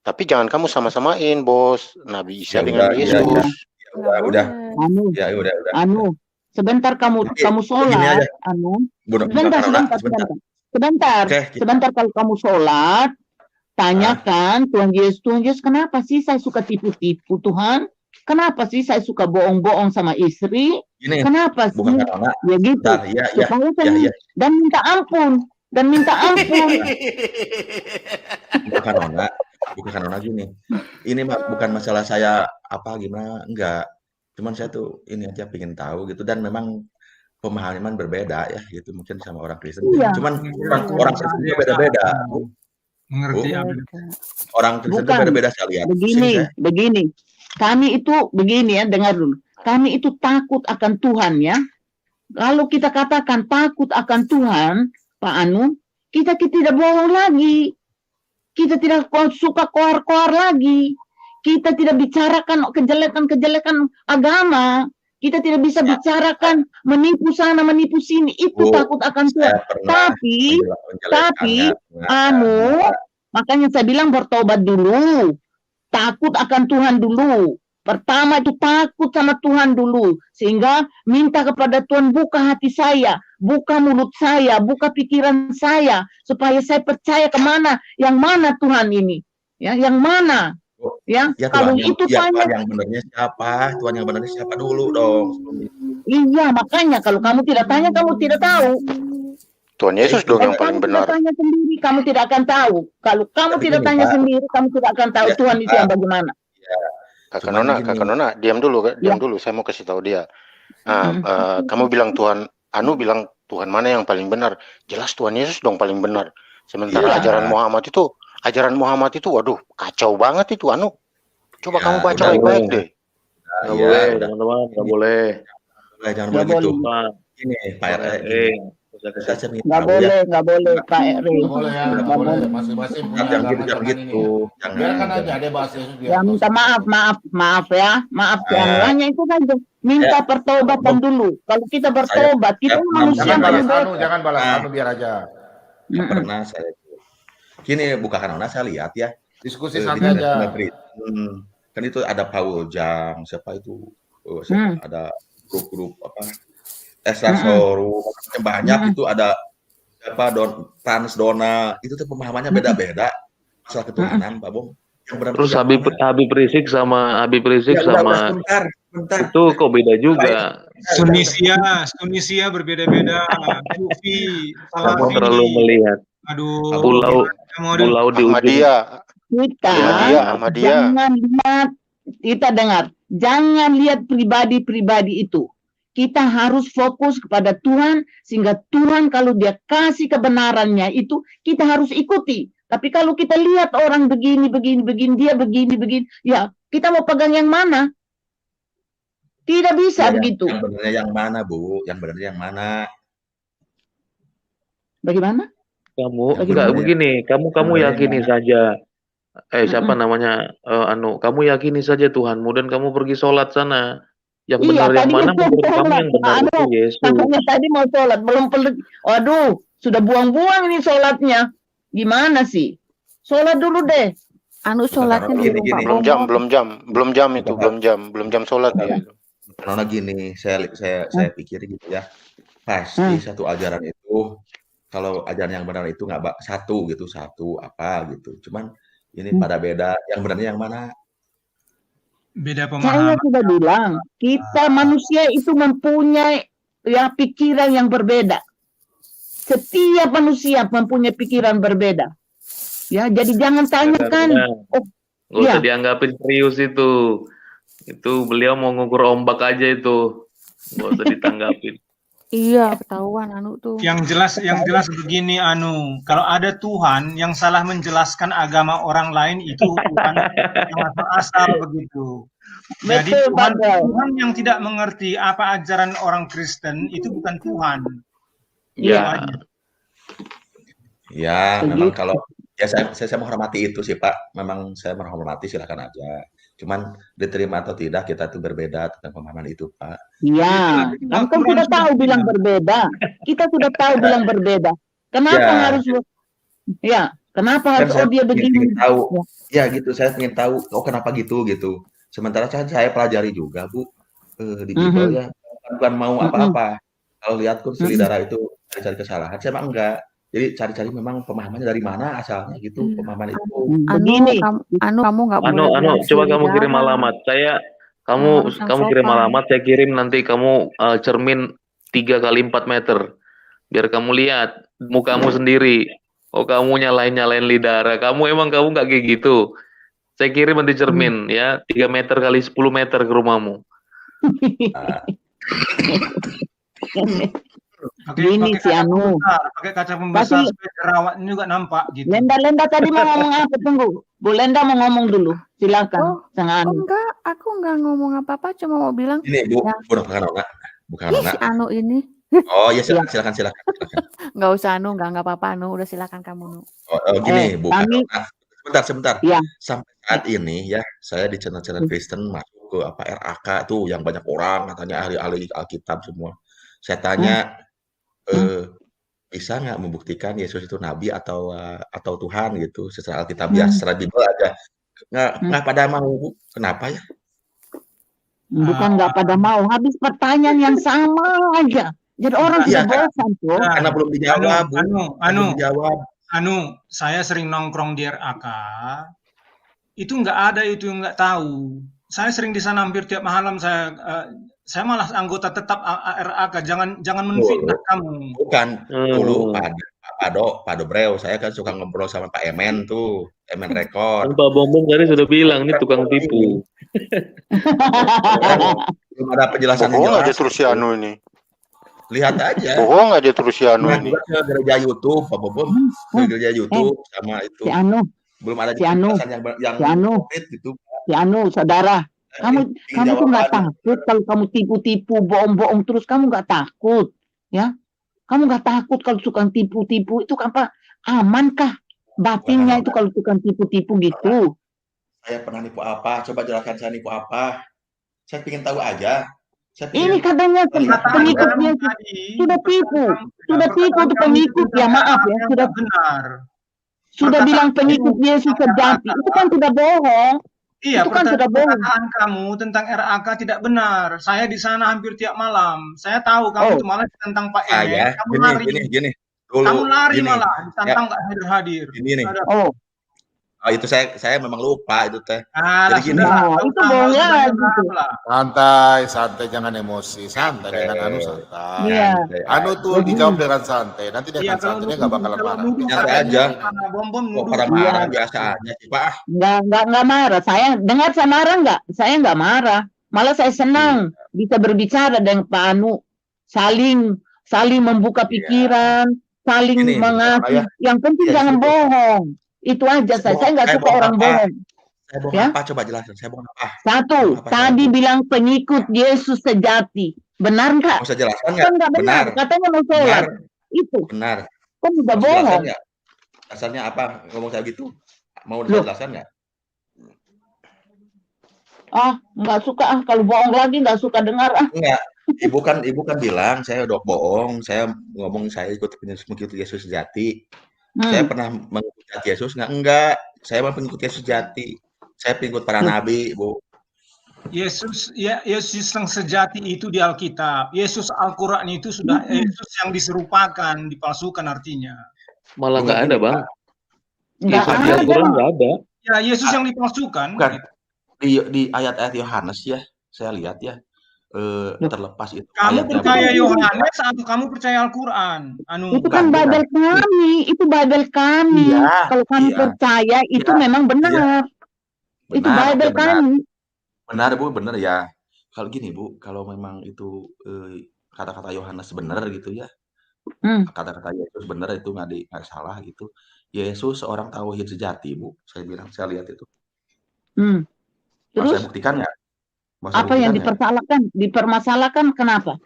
Tapi jangan kamu sama-samain, Bos. Nabi Isa Ya dengan udah, Yesus. iya. Nggak Udah. boleh. Anu, Ya udah. Anu. Sebentar kamu Oke, gini sholat, aja. Anu. Sebentar. Sebentar. Oke, Sebentar kalau kamu sholat, tanyakan Tuhan Yesus, kenapa sih saya suka tipu-tipu Tuhan? Kenapa sih saya suka bohong-bohong sama istri? Gini, Kenapa sih? bukan karena Ya gitu. bentar, ya. Supaya saya Ya. dan minta ampun. Bukan karena gini. Ini bukan masalah saya apa gimana, enggak. Cuman saya tuh ini aja pengen tahu gitu dan memang pemahaman berbeda ya gitu mungkin sama orang Kristen. Iya. Cuman orang Kristen itu beda-beda. Mengerti Bu. apa? Orang Kristen itu Bukan. beda-beda saya lihat. Begini. Kami itu begini ya, dengar dulu. Kami itu takut akan Tuhan ya. Kalau kita katakan takut akan Tuhan, Pak Anu, kita tidak bohong lagi. Kita tidak suka koar-koar lagi. Kita tidak bicarakan kejelekan-kejelekan agama. Kita tidak bisa bicarakan menipu sana, menipu sini. Itu Bu, takut akan Tuhan. Tapi, Anu, makanya saya bilang bertobat dulu. Takut akan Tuhan dulu. Pertama itu takut sama Tuhan dulu. Sehingga minta kepada Tuhan, buka hati saya, buka mulut saya, buka pikiran saya. Supaya saya percaya kemana, yang mana Tuhan ini. Ya, yang mana. Ya, kalau itu Tuhan yang benernya siapa? Tuhan yang benernya siapa dulu dong. Iya, makanya kalau kamu tidak tanya, kamu tidak tahu. Tuhan Yesus dong yang paling benar. Kalau kamu tidak tanya sendiri, kamu tidak akan tahu. Kalau kamu tidak tanya sendiri, kamu tidak akan tahu Tuhan itu yang bagaimana. Kakak Nona, diam dulu, saya mau kasih tahu dia. Kamu bilang Tuhan, Anu bilang Tuhan mana yang paling benar? Jelas Tuhan Yesus dong paling benar. Sementara ajaran Muhammad itu, waduh, kacau banget itu, Anu. Coba kamu baca baik-baik deh. Nggak boleh, teman-teman, nggak boleh. Jangan boleh gitu. Ini Pak RE. Nggak boleh Pak RE. Nggak boleh. Masing-masing punya Yang agama gitu, jangan ini. Biarkan aja ada bahasa Yesus. Ya minta maaf ya. Hanya itu saja. Minta pertobatan dulu. Kalau kita bertobat, kita manusia jangan balas anu biar aja. Pernah saya gini bukan karena saya lihat ya diskusi santai aja. Kan itu ada Paul Jang siapa itu ada grup-grup apa Estrasoru, macam banyak Mm-mm. itu ada apa transdona itu tuh pemahamannya beda-beda masalah ketuhanan, Pak Bung. Yang benar Terus itu yang mana? Habib Rizik Ya udah sama sebentar. itu kok beda juga. Tunisia berbeda-beda. Sufi, Kamu Salafi. terlalu melihat Aduh, pulau di ujung. Ahmadiyah. Kita Ahmadiyah. jangan lihat, kita dengar, jangan lihat pribadi-pribadi itu. Kita harus fokus kepada Tuhan, sehingga Tuhan kalau dia kasih kebenarannya itu, kita harus ikuti. Tapi kalau kita lihat orang begini, dia begini, ya kita mau pegang yang mana? Tidak bisa Ya, begitu. yang benernya yang mana, Bu? Yang benernya yang mana? Bagaimana? Kamu Bagaimana enggak ya? begini, kamu yakini saja. Siapa namanya? Kamu yakini saja Tuhanmu dan kamu pergi sholat sana. Yang benar yang mana? Menurut kamu yang benar itu Yesus. Katanya tadi mau sholat, belum perlu. Waduh, sudah buang-buang ini sholatnya. Gimana sih? Sholat dulu deh. Anu sholatnya di Gini, rumah Belum jam sholat ya. Karena gini, saya pikir gitu ya. Pasti satu ajaran itu, kalau ajaran yang benar itu nggak satu apa gitu. Cuman ini pada beda. Yang benarnya yang mana? Beda Saya pemahaman. sudah bilang, kita manusia itu mempunyai ya pikiran yang berbeda. Setiap manusia mempunyai pikiran berbeda. Ya, jadi jangan tanyakan. Nggak usah dianggapin serius itu. Itu beliau mau ngukur ombak aja itu. Nggak usah ditanggapin. Iya, ketahuan anu tuh. Yang jelas begini kalau ada Tuhan yang salah menjelaskan agama orang lain itu bukan yang asal begitu. Jadi Tuhan yang tidak mengerti apa ajaran orang Kristen itu bukan Tuhan. Ya. Ya, memang kalau ya saya menghormati itu sih Pak. Memang saya menghormati, silakan aja. Cuman diterima atau tidak kita tuh berbeda tentang pemahaman itu Pak. Iya, kan sudah tahu bilang berbeda. Kita sudah tahu bilang berbeda. Kenapa harus? Ya, kenapa harus? Dia begini. Tahu. Ya gitu, saya ingin tahu. Kenapa gitu? Sementara saya pelajari juga Bu di Bible ya. Bukan mau apa-apa. Kalau lihat kursi darah itu cari kesalahan, saya emang enggak. Jadi cari-cari memang pemahamannya dari mana asalnya gitu, pemahaman itu. Begini. Kamu nggak boleh. Coba kamu kirim alamat. Kamu kirim alamat, saya kirim nanti kamu cermin 3 kali 4 meter. Biar kamu lihat mukamu sendiri. Oh, kamu nyalain lidara. Kamu nggak kayak gitu. Saya kirim nanti cermin ya, 3 meter kali 10 meter ke rumahmu. Gini si Anu. Pakai kaca pembesar supaya jerawatnya juga nampak gitu. Lenda tadi mau ngomong apa? Tunggu. Bu Lenda mau ngomong dulu. Silakan. Enggak, aku enggak ngomong apa-apa, cuma mau bilang. Ini Bu, bukan Anu. Si Anu ini. Oh ya silakan. Enggak usah Anu, enggak apa-apa Anu, udah silakan kamu Nu. Gini Bu, sebentar. Ya. Sampai saat ini ya, saya di channel-channel Kristen masuk ke RAK tuh yang banyak orang katanya ahli-ahli Alkitab semua. Saya tanya bisa nggak membuktikan Yesus itu nabi atau Tuhan gitu secara Alkitabiah, secara Bible aja. Nggak pada mau Bu. Kenapa ya? Bukan nggak pada mau, habis pertanyaan yang sama aja. Jadi orang sudah bosan tuh. Karena belum dijawab Bu. Saya sering nongkrong di RAK. Itu nggak ada itu yang nggak tahu. Saya sering di sana hampir tiap malam. Saya malah anggota tetap RAK. Jangan menfitnah kamu. Bukan dulu Pak Dobreu, saya kan suka ngobrol sama Pak Emen tuh, Emen Rekor. Pak Bombong tadi sudah bilang ini tukang tipu. Belum ada penjelasan yang jelas. Aja terus si Anu ini. Lihat aja. Bohong aja terus si Anu ini. Gereja YouTube, Pak Bobom. Gereja YouTube sama itu. Si Anu. Belum ada penjelasan yang konkret gitu. Si Anu, saudara. Kamu tuh nggak takut kalau kamu tipu-tipu, bohong-bohong terus, kamu nggak takut, ya? Kamu nggak takut kalau tukang tipu-tipu itu apa? Amankah batinnya itu kalau tukang tipu-tipu gitu? Saya pernah nipu apa? Coba jelaskan saya nipu apa? Saya ingin tahu aja. Ini katanya pengikutnya sudah tipu itu pengikut ya, maaf ya, sudah benar. Sudah bilang pengikut Yesus sejati, itu kan sudah bohong. Iya, Itu kan sudah bohong. perkataan kamu tentang RAK tidak benar. Saya di sana hampir tiap malam. Saya tahu kamu Oh, itu malah tentang Pak Emen, Ya, kamu gini, lari. gini. Kamu Dulu, lari gini. malah, Ya, ditantang nggak hadir-hadir. ini nih. Ada. oh. Itu saya memang lupa itu teh. Alah, Jadi gini. sudahlah. Nah, Tahu itu nama bohong sudah lagi benar tuh. lah. Santai, jangan emosi. Santai dengan Anu santai. Iya. Anu tuh Jadi, dijawab dengan santai. Nanti dia Iya, akan santai, dia nggak bakalan marah. nuduh Santai katanya aja. karena bom Kok nuduh. pada marah biasa aja sih Pak. nggak marah. Saya dengar saya marah nggak? Saya nggak marah. Malah saya senang bisa berbicara dengan Pak Anu, saling membuka pikiran, saling Ini, mengasih. Yang penting Iya, jangan itu. bohong. Itu aja saya nggak Saya suka bohong orang apa? bohong. Saya bohong Ya. apa? Coba jelasin. Saya bohong apa? Satu, Apa tadi saya? bilang pengikut Yesus sejati. Benar nggak? Mau saya jelaskan nggak? Kan nggak benar. Katanya mau sholat. Itu. Benar. Kan udah Mau saya bohong. jelaskan nggak? Dasarnya apa? Ngomong kayak gitu. Mau saya Loh. jelaskan nggak? Nggak suka kalau bohong lagi nggak suka dengar Enggak. Ibu kan bilang saya udah bohong. Saya ngomong saya ikut mengikuti Yesus sejati. Saya pernah mengikuti Yesus nggak? Enggak. Saya mah pengikut Yesus sejati. Saya pengikut para nabi, Bu. Yesus yang sejati itu di Alkitab. Yesus Al-Quran itu sudah Yesus yang diserupakan, dipalsukan artinya. Malah nggak ada, Bang. nggak Yesus di ada. Al-Quran nggak ada. Ya, Yesus yang dipalsukan. Bukan. Di ayat-ayat Yohanes ya, saya lihat ya, terlepas itu Kamu ayatnya percaya begitu. Yohanes atau kamu percaya Al-Quran? Itu kan bukan. Bible kami, itu Bible kami. Iya, Kalau kami iya. percaya itu Iya, memang benar. Itu Benar, Bible oke, benar. kami. Benar, Bu, benar ya. Kalau gini, Bu, kalau memang itu kata-kata Yohanes benar gitu ya, kata-kata Yesus benar itu nggak salah gitu. Yesus seorang tauhid sejati, Bu. Saya lihat itu. Mau Terus saya buktikan nggak? apa yang dipermasalahkan kenapa?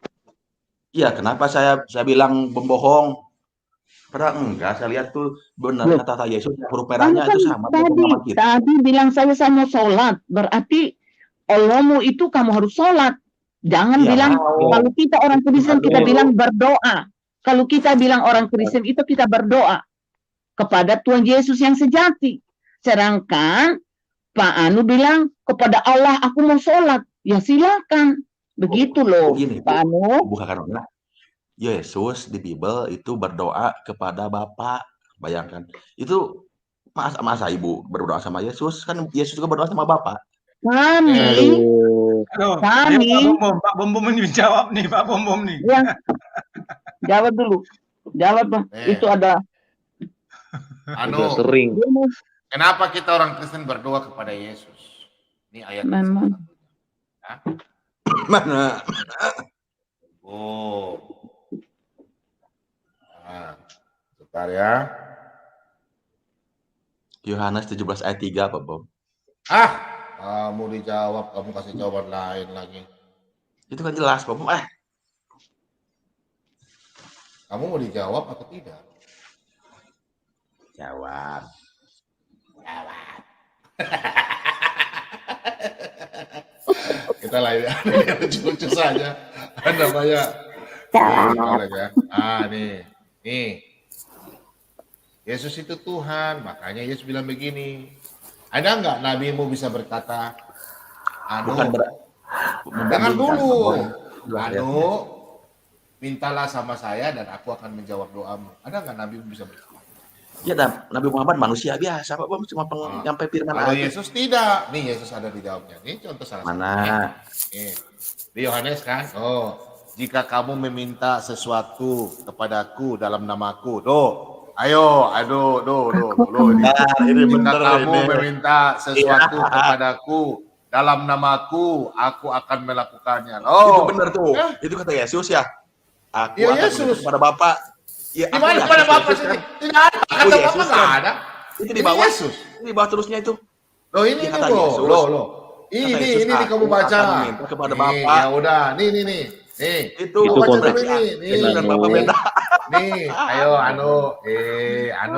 Iya, kenapa saya bilang pembohong? Padahal enggak, saya lihat tuh benar Loh. kata Yesus huruf Kamu merahnya kan itu sama dengan nama kita. tadi bilang saya mau sholat, berarti Allahmu itu kamu harus sholat. Jangan Iya, bilang mau. kalau kita orang Kristen kita Mau. bilang berdoa. Kalau kita bilang orang Kristen itu kita berdoa kepada Tuhan Yesus yang sejati. Sedangkan Pak Anu bilang kepada Allah aku mau sholat. Ya silakan. Begitu loh Begini, Pak Anu. bukan Yesus di Bible itu berdoa kepada Bapa. Bayangkan. Itu masa Ibu berdoa sama Yesus? Kan Yesus juga berdoa sama Bapa. Kami Aduh, Kami- ayo Pak Bom ini jawab nih, Pak Bom nih. ya jawab dulu. Jawab Pak. Itu ada Anu, Udah sering. kenapa kita orang Kristen berdoa kepada Yesus? Ini ayat memang Mana? Oh. Nah, sebentar ya. Yohanes 17 ayat 3, Pak Bom. Kamu dijawab, kamu kasih jawaban lain lagi. Itu kan jelas, Pak Bom. Kamu mau dijawab atau tidak? Jawab. Kita lain lucu-lucu saja. Namanya. Ya. Nih. Yesus itu Tuhan, makanya Yesus bilang begini. Ada nggak nabimu bisa berkata, Bukan dengar dulu. Ya. Mintalah sama saya dan aku akan menjawab doamu. Ada nggak nabimu bisa berkata? Ya, Nabi Muhammad manusia biasa, Pak Bom, cuma nyampe firman Kalau aja. Yesus tidak. Nih Yesus ada di jawabnya. Ini contoh salah satu. Mana? Nih. Di Yohanes kan? Jika kamu meminta sesuatu kepadaku dalam namaku, ayo, ini jika bener kamu ini. meminta sesuatu kepadaku dalam namaku, aku akan melakukannya. Itu benar tuh. Itu kata Yesus ya. Aku Iya, akan Yesus. kepada Bapak. Ya, Gimana aku kepada Yesus Bapak kan. sini? Tidak ada. Kata Yesus Bapak nggak kan. ada. Itu di bawah. Yesus. Ini di bawah terusnya itu. Loh ini Ya, nih kata loh. Yesus. Ini Yesus, kamu aku baca. akan meminta kepada Nih, Bapak. ya udah. Nih. Itu Itu baca dulu konteksnya. nih. Yesus dan Bapak beda. Nih, ayo Anu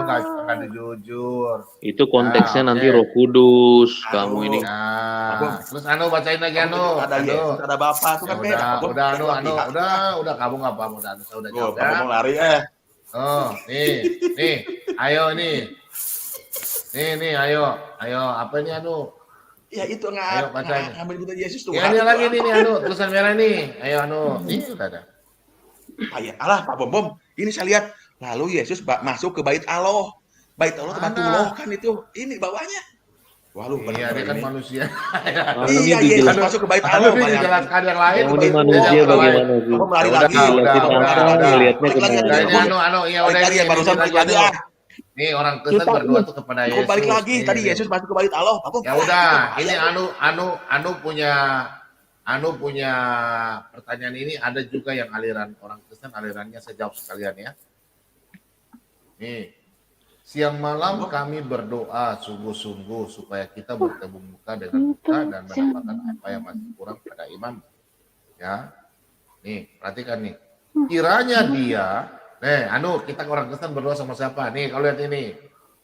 nggak akan jujur. Itu konteksnya Ah, nanti oke. Roh Kudus. Aduh. Kamu ini. Nah, terus bacain lagi Ada Yesus, ada Bapak. Itu Ya kan beda. Pak Bom. udah Dua pihak. udah kamu nggak paham udah saya udah Oh, jawab Pak Bom ya. lari Nih, ayo nih. Nih, ayo apa ini Ya itu Ayo bacanya. ngambil buta Yesus tuh. Ya ini lagi nih anu tulisan merah nih. Ayo anu, ini udah ada. Ayat Allah Pak Bom. Ini saya lihat lalu Yesus masuk ke bait Allah. Bait Allah tempat Mana? kan itu. Ini bawahnya. Wah lu Iya, dia kan manusia. Iya, Yesus masuk ke bait Allah. Tapi dijelaskan yang lain. Kamu ini manusia bagaimana sih? Kamu melari lagi. Lihatnya kemana? Ini anu, ya udah Tadi yang barusan balik lagi ah. Nih orang Kristen berdoa tuh kepada Yesus. Balik lagi. Nih. Tadi Yesus masuk ke bait Allah. Ya udah, ini anu punya pertanyaan ini ada juga yang aliran orang Kristen, alirannya saya jawab sekalian ya. Nih, siang malam kami berdoa sungguh-sungguh supaya kita bertemu muka dengan kita dan mendapatkan apa yang masih kurang pada iman. Ya, nih perhatikan nih. Kiranya dia, kita orang Kristen berdoa sama siapa? Nih kalau lihat ini,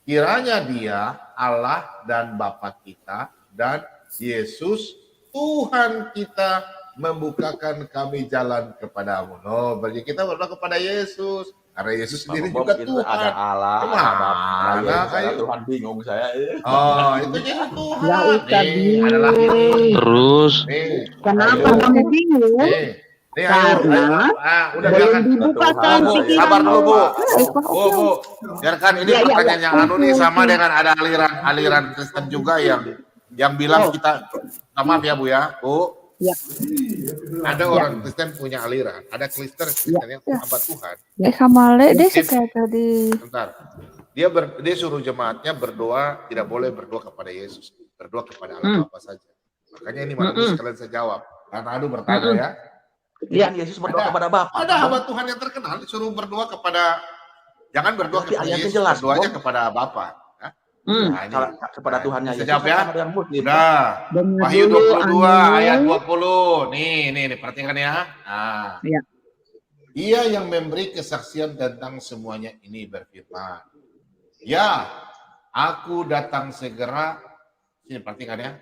kiranya dia Allah dan Bapa kita dan Yesus Tuhan kita membukakan kami jalan kepadamu. No, bagi kita berdoa kepada Yesus. Karena Yesus sendiri juga Tuhan. Ada Allah, Mana kayak Tuhan bingung saya. Oh, itu Yesus Tuhan. Nggak usah Nih, ada lagi nih. Terus Nih. Kenapa Ayo. kamu bingung? Nih, ayo. Udah biarkan. Dibukakan Bu, pikiranmu. sabar dulu, Bu. Bu. Biarkan ini pertanyaan yang anu nih sama dengan ada aliran Kristen juga yang bilang kita, maaf ya Bu ya, Bu. Ya. Ada orang Kristen punya aliran, ada Kristen yang hamba Tuhan. Sama Le deh kayak tadi. Bentar. Dia suruh jemaatnya berdoa, tidak boleh berdoa kepada Yesus, berdoa kepada Allah Bapa saja. Makanya ini malam sekalian saya jawab. Karena Anu bertanya ya. Iya, Yesus berdoa kepada Bapa. Ada hamba Tuhan yang terkenal disuruh berdoa kepada, jangan berdoa Berarti kepada ayatnya Yesus, jelas, berdoanya Bom. kepada Bapa. Nah, ini. Kepada Tuhannya Bisa Yesus. jawab ya? Ada yang muslim. Nah, Dengar Wahyu dulu, 22 Anu. ayat 20. Nih, perhatikan ya. Nah. Ya. Ia yang memberi kesaksian tentang semuanya ini berfirman, ya, aku datang segera. Sini perhatikan ya.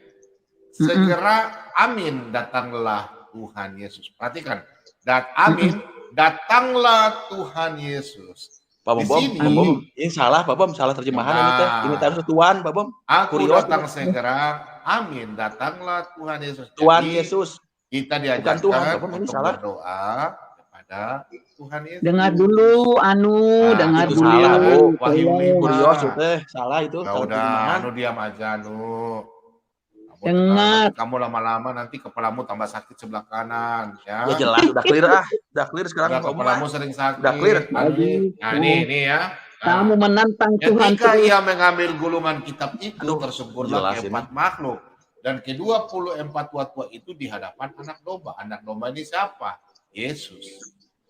Segera amin datanglah Tuhan Yesus. Perhatikan. Dan amin datanglah Tuhan Yesus. Pak Di Bom, sini, ini salah, Pak Bom, salah terjemahan ini teh. Ini harus Tuhan, Pak Bom. aku Kurios, datang Pak. segera, amin, datanglah Tuhan Yesus. Tuhan Jadi, Yesus. kita Bukan diajarkan Tuhan, Pak Bom, ini untuk salah. berdoa kepada Tuhan Yesus. Dengar dulu, Anu, Nah, dengar itu dulu. salah, Bu. Wahyu Tolong. 5. Kurios teh, salah itu. Ya Salah udah, terjemahan. Anu diam aja, Anu. Kamu Dengar. nanti kamu lama-lama nanti kepalamu tambah sakit sebelah kanan, ya. Ya jelas, udah clear ah. Udah clear sekarang. Udah Pak Bom, kepalamu ah. sering sakit. Udah clear. Nah, ini ya. Nah, Kamu menantang Tuhan ketika terus. ia mengambil gulungan kitab itu, Aduh, tersungkurlah jelas keempat makhluk. Dan ke-24 tua-tua itu di hadapan anak domba. Anak domba ini siapa? Yesus.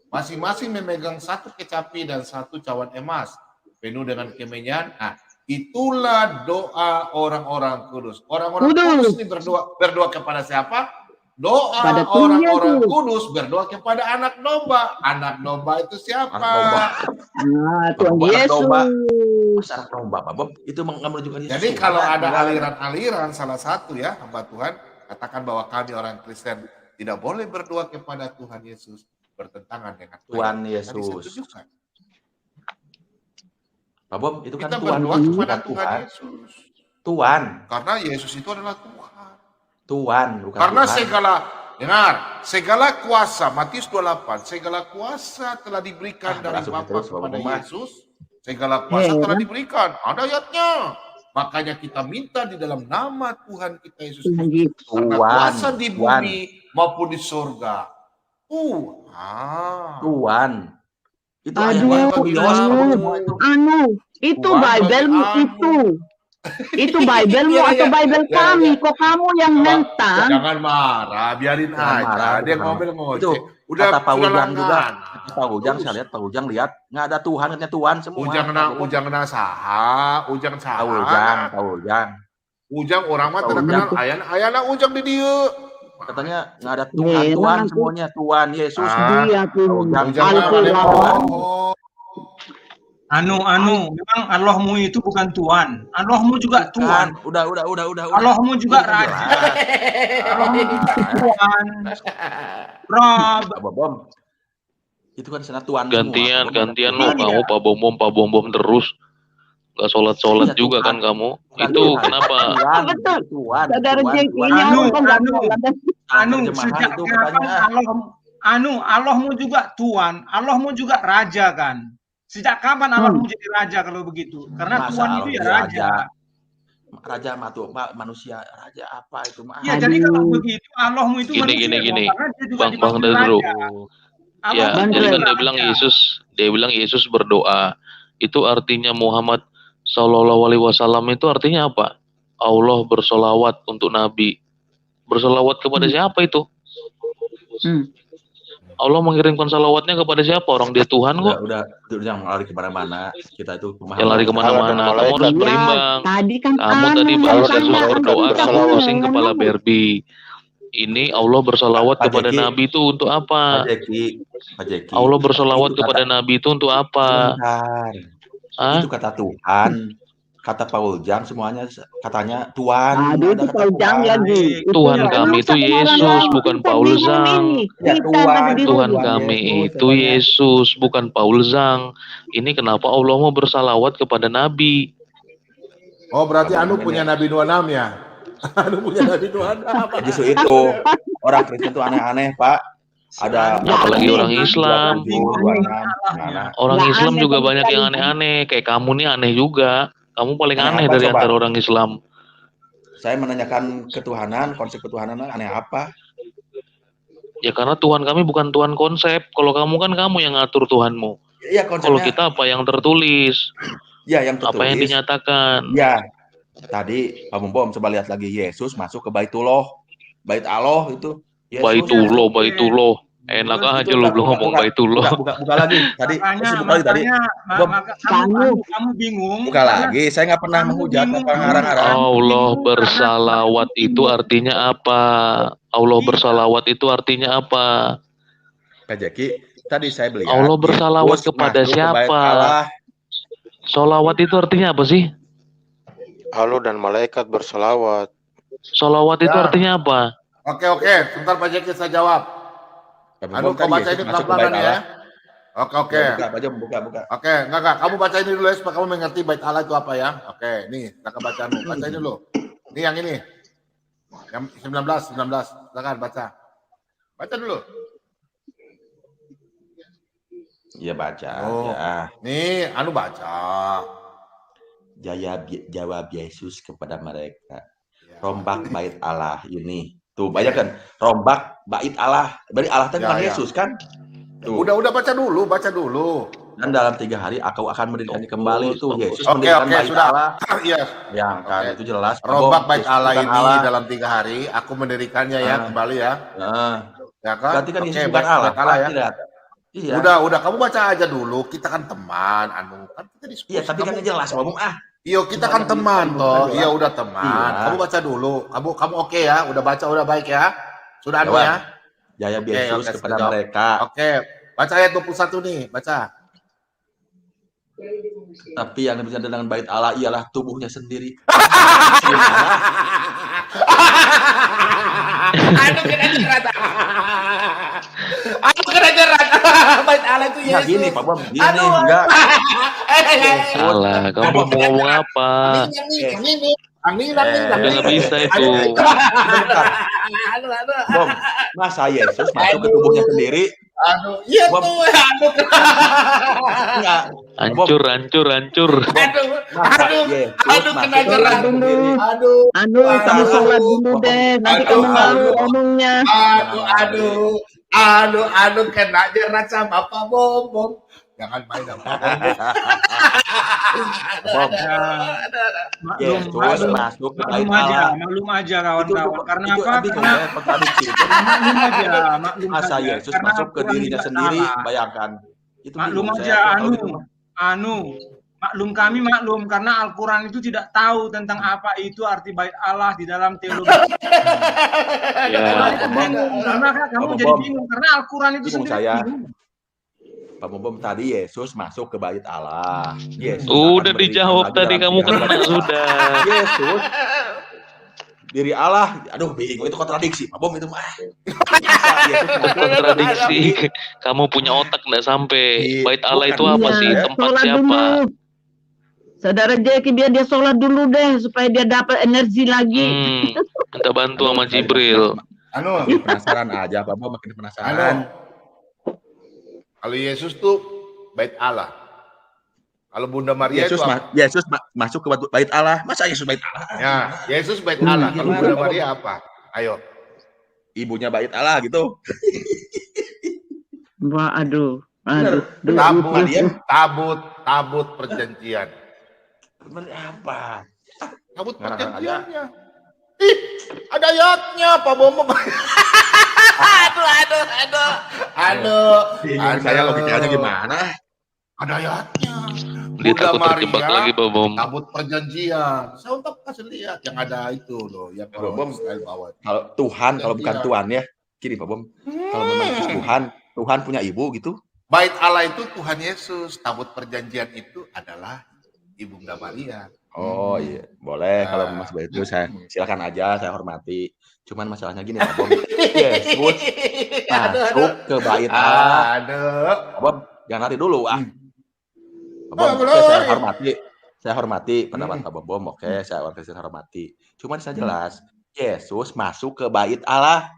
Masing-masing memegang satu kecapi dan satu cawan emas, penuh dengan kemenyan. Nah, itulah doa orang-orang kudus. Orang-orang kudus ini berdoa kepada siapa? Doa Pada Tuhan orang-orang Yesus. kudus berdoa kepada anak domba. Anak domba itu siapa? Anak domba. Nah, Tuhan Anak Yesus. domba. Masa anak domba, Pak Bom? Itu menunjukkan Yesus. Jadi kalau Tuhan. ada aliran-aliran, salah satu ya hamba Tuhan katakan bahwa kami orang Kristen tidak boleh berdoa kepada Tuhan Yesus, bertentangan dengan Tuhan Tadi Yesus. saya tunjukkan. Pak Bom, itu kan Kita Tuhan. berdoa kepada Bukan Tuhan Yesus. Tuhan. Karena Yesus itu adalah Tuhan. Tuhan, bukan Karena Tuhan. segala kuasa, Matius 28, segala kuasa telah diberikan dari masuk Bapa terus, kepada Bapak. Yesus. Segala kuasa telah diberikan. Ada ayatnya. Makanya kita minta di dalam nama Tuhan kita Yesus Tuhan Kristus. Yesus. Karena Tuhan, kuasa di Tuhan. bumi maupun di surga. Tuhan. Itu Aduh, ayat Kurios, Pak Bom, semua itu. Anu, itu Tuhan bagi Bible-mu anu. itu. Itu Bible-mu Iya, atau iya. Bible Ya, kami? ya. Kok kamu yang nentang? Jangan marah, biarin Jangan aja. marah, Dia bukan. ngomel Itu ngoceh. Udah kata Pak sudah Ujang juga. langganan. Pak Ujang, saya lihat Pak Ujang lihat nggak ada Tuhan, katanya Tuhan semua. Ujang saha, ujang Pak saha. Ujang, Pak Ujang. Ujang orang mah Pak tidak Ujang. kenal ayana ujang di dieu. Katanya nggak ada Tuhan, Tuhan Memang semuanya. Tuhan Yesus. Ah, Dia tuh Ujang Ujang mah Al-Quran. ada Al-Quran. bohong. Memang Allahmu itu bukan Tuhan. Allahmu juga Tuhan. Udah. Allahmu juga Udah Raja. jelas. Allahmu juga Tuhan. Rob. Pak Bom. Itu kan sana Tuhan gantian semua. lu, kamu Pak Bom terus. nggak sholat Iya, juga Tuhan. kan kamu? Bukan Itu Tuhan. kenapa? Tuhan, Betul. Tuhan, Saudara Tuhan, Jeki Tuhan. ini Anu, orang kan nggak anu, sholat. anu, Terjemahan sejak itu kapan katanya. Allahmu juga Tuhan, Allahmu juga raja kan? Sejak kapan Allahmu jadi raja kalau begitu? Karena Masa Tuhan Allah itu ya jadi raja. raja manusia, raja apa itu mah? Iya, jadi kalau Aduh. begitu Allahmu itu Gini, manusia gini. dong, karena dia juga Bang dipanggil Dadru. raja. Ya, Allahmu jadi juga kan dia bilang raja. dia bilang Yesus berdoa. Itu artinya Muhammad Shallallahu Alaihi Wasallam itu artinya apa? Allah bersolawat untuk Nabi. Bersolawat kepada siapa itu? Allah mengirimkan salawatnya kepada siapa? Orang dia Tuhan kok. Udah jangan lari kemana-mana. Kita itu Yang lari kemana-mana. Kamu harus berimbang. Tadi kan Kamu tadi yang bahas tanya, Yesus kan berdoa, kita kamu bener, pusing kan kepala kamu. Barbie. Ini Allah bersolawat Pak kepada Jeki. Nabi itu untuk apa? Pak Jeki. Allah bersolawat Itu kepada Nabi itu untuk apa? Sebentar. Hah? Itu kata Tuhan. Kata Paul Jang semuanya katanya Tuhan. Aduh, itu Ada kata Paul Jang Tuhan. lagi. Tuhan Itu kami itu Masa Yesus, orang lain bukan kita Paul bingung Zang. ini. Ya, Kita masih di Tuhan rumah. kami Yesus, itu katanya. Yesus, bukan Paul Zang. Ini kenapa Allah mau bersalawat kepada Nabi? Oh, berarti Abang Anu ini. punya Nabi 26 ya? Anu punya Nabi 26. Justru itu orang Kristen itu aneh-aneh, Pak. Ada Apalagi orang Islam. 26. Orang Nggak Islam aneh juga sama banyak sekali. yang aneh-aneh. Kayak kamu nih aneh juga. Kamu paling Aneh aneh apa, dari coba? antara orang Islam. Saya menanyakan ketuhanan, konsep ketuhanan aneh apa? Ya karena Tuhan kami bukan Tuhan konsep. Kalau kamu kan kamu yang ngatur Tuhanmu. Iya Kalau konsepnya. kita apa yang tertulis, Ya yang tertulis. apa yang dinyatakan. Ya. Tadi Pak Bom coba lihat lagi Yesus masuk ke Baitullah. Bait Allah itu. Yesus Baitullah. Enak aja lu belum ngomong Baitullah. Buka lagi. Tadi Kamu bingung. Buka lagi. Saya nggak pernah menghujat apa ngarang-ngarang. Allah bersalawat itu artinya apa? Allah bersalawat itu artinya apa? Kak Jeki, tadi saya beli. Allah bersalawat kepada siapa? Salawat itu artinya apa sih? Allah dan malaikat bersalawat. Salawat itu artinya apa? Oke, sebentar Pak Jeki saya jawab. Anu kau baca ini pelan-pelan ya. Oke. Buka. Oke, enggak. Kamu baca ini dulu ya supaya kamu mengerti bait Allah itu apa ya. Oke, nih, silakan baca anu. Baca ini dulu. Ini yang ini. Yang 19. Silakan baca. Baca dulu. Iya baca. Oh. Ya. Nih, anu baca. Jawab Yesus kepada mereka. Rombak bait Allah ini. Tuh, bayangkan rombak bait Allah. Berarti Allah itu bukan Yesus kan? Tuh. Udah baca dulu. Dan dalam 3 hari aku akan mendirikannya kembali itu Yesus Oke, mendirikan bait sudah. Allah. Iya. Ya kan itu jelas. Rombak bait Allah Yesus ini bukan Allah. dalam 3 hari aku mendirikannya ya kembali ya. Ya kan? Berarti kan Yesus Oke, bukan Allah, Allah ya. Tidak. Iya. Udah kamu baca aja dulu. Kita kan teman, Anu. Kan kita diskusi. Iya, tapi kan jelas ngomong Iya, kita kan teman toh. Iya, udah teman. Iya. Kamu baca dulu. Kamu oke ya? Udah baca, udah baik ya? Sudah Anu Jawab. ya? Jawab Yesus Oke, kepada sudah. mereka. Oke. Baca ayat 21 nih, baca. Tapi yang berbicara dengan bait Allah ialah tubuhnya sendiri. Aduh kena jerat. Bait Allah itu Ya Yesus. gini Pak Bom, gini enggak. Salah, kamu mau ngomong apa? Angin. Udah nggak bisa itu. Bom, masa Yesus masuk ke tubuhnya sendiri? Aduh, iya Bom. tuh. Enggak. Hancur. Masa Yesus aduh, kena masuk ke jerat. tubuhnya sendiri? Aduh, Kamu sholat dulu deh. Nanti kamu malu omongnya. aduh, kena jerat sama Pak Bom. Jangan main sama Pak Bom. Yesus masuk ke bait Allah. Maklum aja kawan-kawan. Karena Itu apa? bingung Karena ya, kontradiksi. maklum aja. Masa Yesus Karena masuk ke Al-Quran dirinya tidak sendiri, salah. bayangkan. Itu Maklum bingung aja, saya. Kalau gitu, kami maklum karena Al-Quran itu tidak tahu tentang apa itu arti bait Allah di dalam teologi. Ya, Karena kamu Bom. jadi bingung karena Al-Quran itu Bingung sendiri saya. bingung. Pak Bom tadi Yesus masuk ke bait Allah. Yesus udah akan dijawab berdiri tadi, dalam kamu 3 hari. kena sudah. Yesus diri Allah. Aduh, bingung itu kontradiksi. Pak Bom itu mah. Kontradiksi. Kamu punya otak nggak sampai. Bait Allah itu apa sih? Tempat Sholat siapa? dulu. Saudara Jeki biar dia sholat dulu deh supaya dia dapat energi lagi. Minta bantu sama Saya Jibril. makin penasaran aja, Pak Bom, makin penasaran. Kalau Yesus tuh bait Allah. Kalau Bunda Maria Yesus itu apa? Yesus masuk ke bait Allah. Masa Yesus bait Allah? Ya, Yesus bait Allah. Kalau Gimana, Bunda Pak? Maria apa? Ayo. Ibunya bait Allah gitu. Wah, aduh. Tabut perjanjian. Apa? Tabut Ngarang perjanjiannya. Ih, ada ayatnya Pak Bomo. Aduh. Saya logikanya gimana? Ada ayatnya. Dia Bunda takut terjebak Maria, lagi, Pak Bom. tabut perjanjian. Saya untuk kasih lihat yang ada itu loh, yang Pak Bom, orang Israel bawa. Kalau Tuhan, kalau bukan Tuhan ya, gini Pak Bom. Kalau memang itu Tuhan punya ibu gitu. Bait Allah itu Tuhan Yesus, tabut perjanjian itu adalah Ibunda Maria. Oh iya, boleh kalau memang seperti itu saya silakan aja, saya hormati. Cuman masalahnya gini Pak Bom. Yesus masuk ke bait Allah. Aduh. Pak Bom, jangan lari dulu ah. Pak Bom, saya hormati pendapat Pak Bom. Oke, saya orang Kristen hormati. Cuman saya jelas, Yesus masuk ke bait Allah.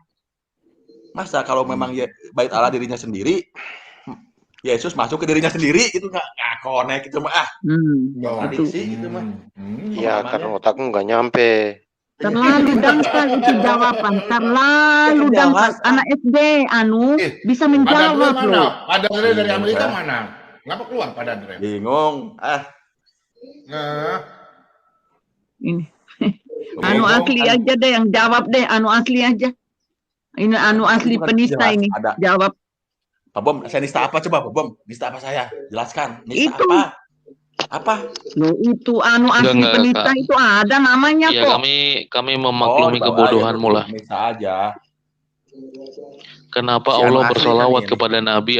Masa kalau memang bait Allah dirinya sendiri, Yesus masuk ke dirinya sendiri itu nggak connect itu mah Itu. gitu mah. Iya, karena otakmu nggak nyampe. Terlalu dangkal itu jawaban. Terlalu dangkal. Anak SD, bisa menjawab loh. Pak Andre dari Amerika mana? Kenapa keluar Pak Andre? Bingung. Nah, Ini. Asli aja deh yang jawab deh. Asli aja. Ini asli penista ini. Jawab. Pak Bom, saya nista apa coba Pak Bom? Nista apa saya? Jelaskan. Nista Itu. apa? Loh itu asli Enggak, penista Kak. itu ada namanya Ya kok. kami memaklumi kebodohanmu lah. Nista aja. Kenapa Si Allah Anu asli bersolawat kan ini. kepada Nabi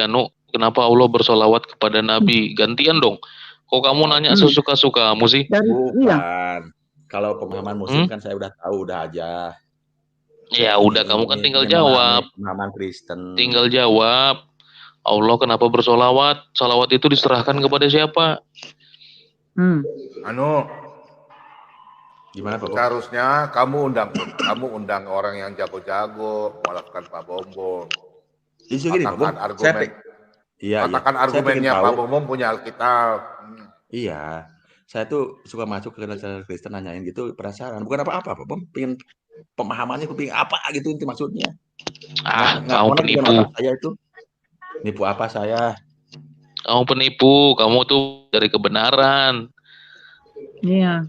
Kenapa Allah bersolawat kepada Nabi? Gantian dong. Kok kamu nanya sesuka-sukamu sih? Bukan. Kalau pemahaman muslim kan saya udah tahu udah aja. Ya udah, kamu kan tinggal jawab. Pemahaman Kristen. Tinggal jawab. Allah kenapa bersolawat? Salawat itu diserahkan kepada siapa? Gimana Pak Bom? seharusnya kamu undang orang yang jago-jago melakukan Pak Bombom. Isu gini Pak Bom. Katakan argumen. Katakan Saya argumennya pengen Pak tahu. Bombom punya Alkitab. Iya. Saya tuh suka masuk ke channel Kristen nanyain gitu penasaran. Bukan apa-apa Pak Bom. Pengen pemahamannya pengen apa gitu itu maksudnya. Kamu penipu. Saya itu. Nipu apa saya? Kamu penipu. Kamu tuh dari kebenaran. Iya.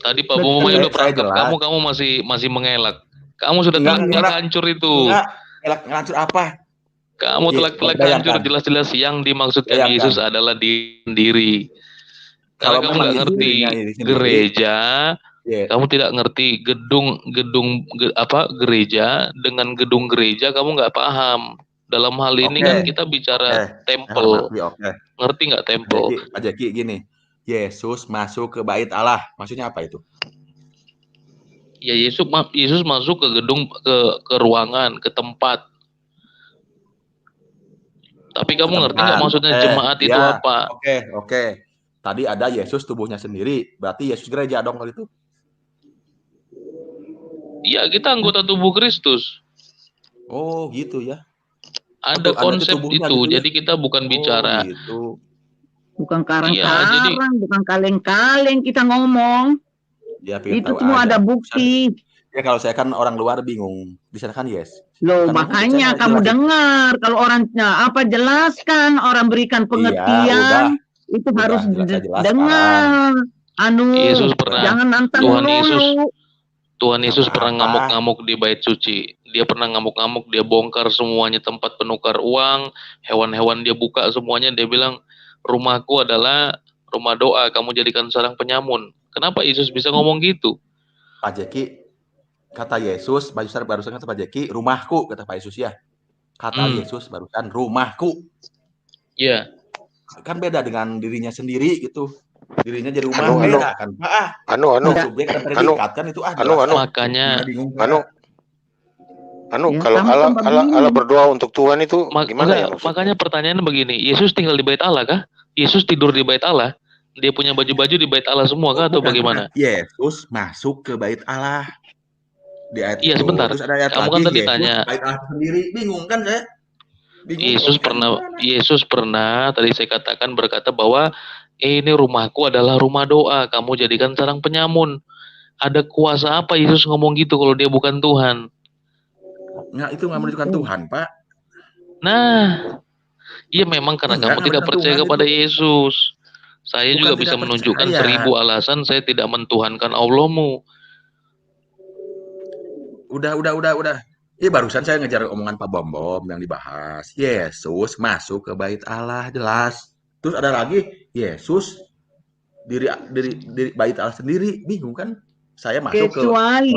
Tadi Pak Bomo udah perangkap kamu masih mengelak. Kamu sudah telak hancur itu. Enggak hancur apa? Kamu telak hancur, jelas-jelas yang dimaksudkan Yesus adalah diri. Kalau kamu nggak ngerti gereja, kamu tidak ngerti gereja dengan gedung gereja, kamu nggak paham. Dalam hal ini kan kita bicara temple. Ngerti nggak temple? Pak Jeki gini, Yesus masuk ke bait Allah, maksudnya apa itu? Ya Yesus masuk ke gedung, ke ruangan, ke tempat. Tapi kamu ngerti nggak maksudnya jemaat itu apa? Oke. Tadi ada Yesus tubuhnya sendiri, berarti Yesus gereja dong kalau itu. Iya, kita anggota tubuh Kristus. Oh, gitu ya. Ada konsep itu, gitu ya? jadi kita bukan bicara. Gitu. Bukan karang-karang, bukan kaleng-kaleng kita ngomong. Ya, itu semua ada bukti. Ya kalau saya kan orang luar bingung. Di sana kan yes. Loh, makanya kamu dengar kalau orangnya jelaskan, orang berikan pengertian. Itu harus dengar. Yesus pernah, jangan nantang Tuhan Yesus pernah ngamuk-ngamuk di bait suci. Dia pernah ngamuk-ngamuk, dia bongkar semuanya tempat penukar uang, hewan-hewan dia buka semuanya, dia bilang, rumahku adalah rumah doa, kamu jadikan sarang penyamun. Kenapa Yesus bisa ngomong gitu? Pak Jeki, kata Yesus, barusan kata Pak Jeki, rumahku, kata Pak Yesus ya. Kata Yesus barusan, rumahku. Iya. Kan beda dengan dirinya sendiri gitu. Dirinya jadi rumah beda kan. Makanya kalau Allah berdoa untuk Tuhan itu gimana ya? Makanya pertanyaannya begini, Yesus tinggal di bait Allah kah? Yesus tidur di bait Allah? Dia punya baju-baju di bait Allah semua kah atau Bukan, bagaimana? Yesus masuk ke bait Allah. Di ayat Iya, itu. sebentar. Terus ada ayat Kamu lagi, kan tadi Yesus tanya. bait Allah sendiri. Bingung kan saya? Bingung. Yesus pernah tadi saya katakan berkata bahwa ini rumahku adalah rumah doa, kamu jadikan sarang penyamun. Ada kuasa apa Yesus ngomong gitu kalau dia bukan Tuhan? Nggak, itu nggak menunjukkan Tuhan, Pak. Nah, iya memang karena Enggak, kamu tidak menunjukkan percaya Tuhan kepada itu. Yesus. Saya Bukan juga tidak bisa menunjukkan percaya. 1000 alasan saya tidak mentuhankan Allahmu. Udah. Iya, barusan saya ngejar omongan Pak Bom yang dibahas. Yesus masuk ke bait Allah, jelas. Terus ada lagi, Yesus diri bait Allah sendiri. Bingung kan? Saya masuk Kecuali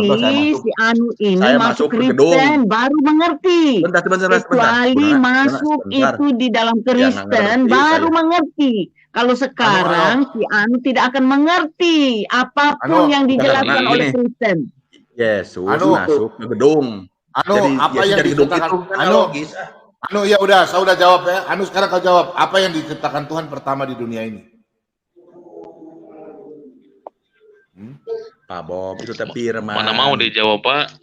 si Anu ini saya masuk masuk ke gedung. Kristen baru mengerti. Bentar. Kecuali masuk itu di dalam Kristen baru mengerti. Kalau sekarang si Anu tidak akan mengerti apapun yang dijelaskan oleh Kristen. Yesus masuk ke gedung. Apa yang diciptakan? Ya udah, saya udah jawab ya. Sekarang kau jawab. Apa yang diciptakan Tuhan pertama di dunia ini? Pak Bob, itu teh firman. Mana mau dijawab, Pak?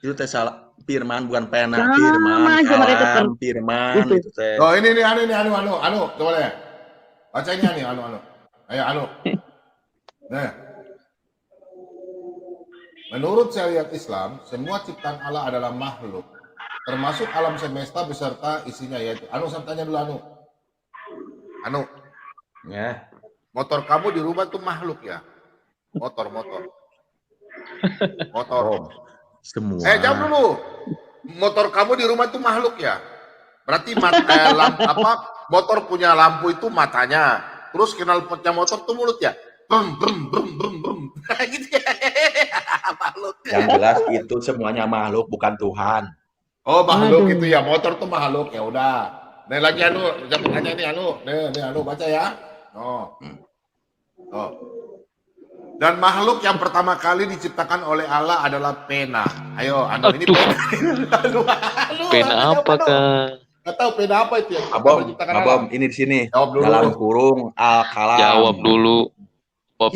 Itu teh salah firman, bukan pena. Sama Firman, aja mereka firman itu teh. Oh, ini coba deh. Baca ini anu. Ayo, anu. Nah. Menurut syariat Islam, semua ciptaan Allah adalah makhluk, termasuk alam semesta beserta isinya, yaitu saya tanya dulu Anu. Ya. Motor kamu di rumah tuh makhluk ya? Motor. Semua. Jawab dulu. Motor kamu di rumah itu makhluk ya? Berarti motor punya lampu itu matanya. Terus knalpotnya motor tuh mulut ya? Brum. Gitu ya. Makhluk. Yang jelas itu semuanya makhluk, bukan Tuhan. Oh, makhluk itu ya. Motor tuh makhluk, ya udah. Nih lagi jangan tanya ini Nih baca ya. Oh. Dan makhluk yang pertama kali diciptakan oleh Allah adalah pena. Ayo, ini pena. Pena apa, Kak? Nggak tahu pena apa itu ya? Abom, ini di sini. Jawab dulu. Dalam kurung al-kalam. Jawab dulu.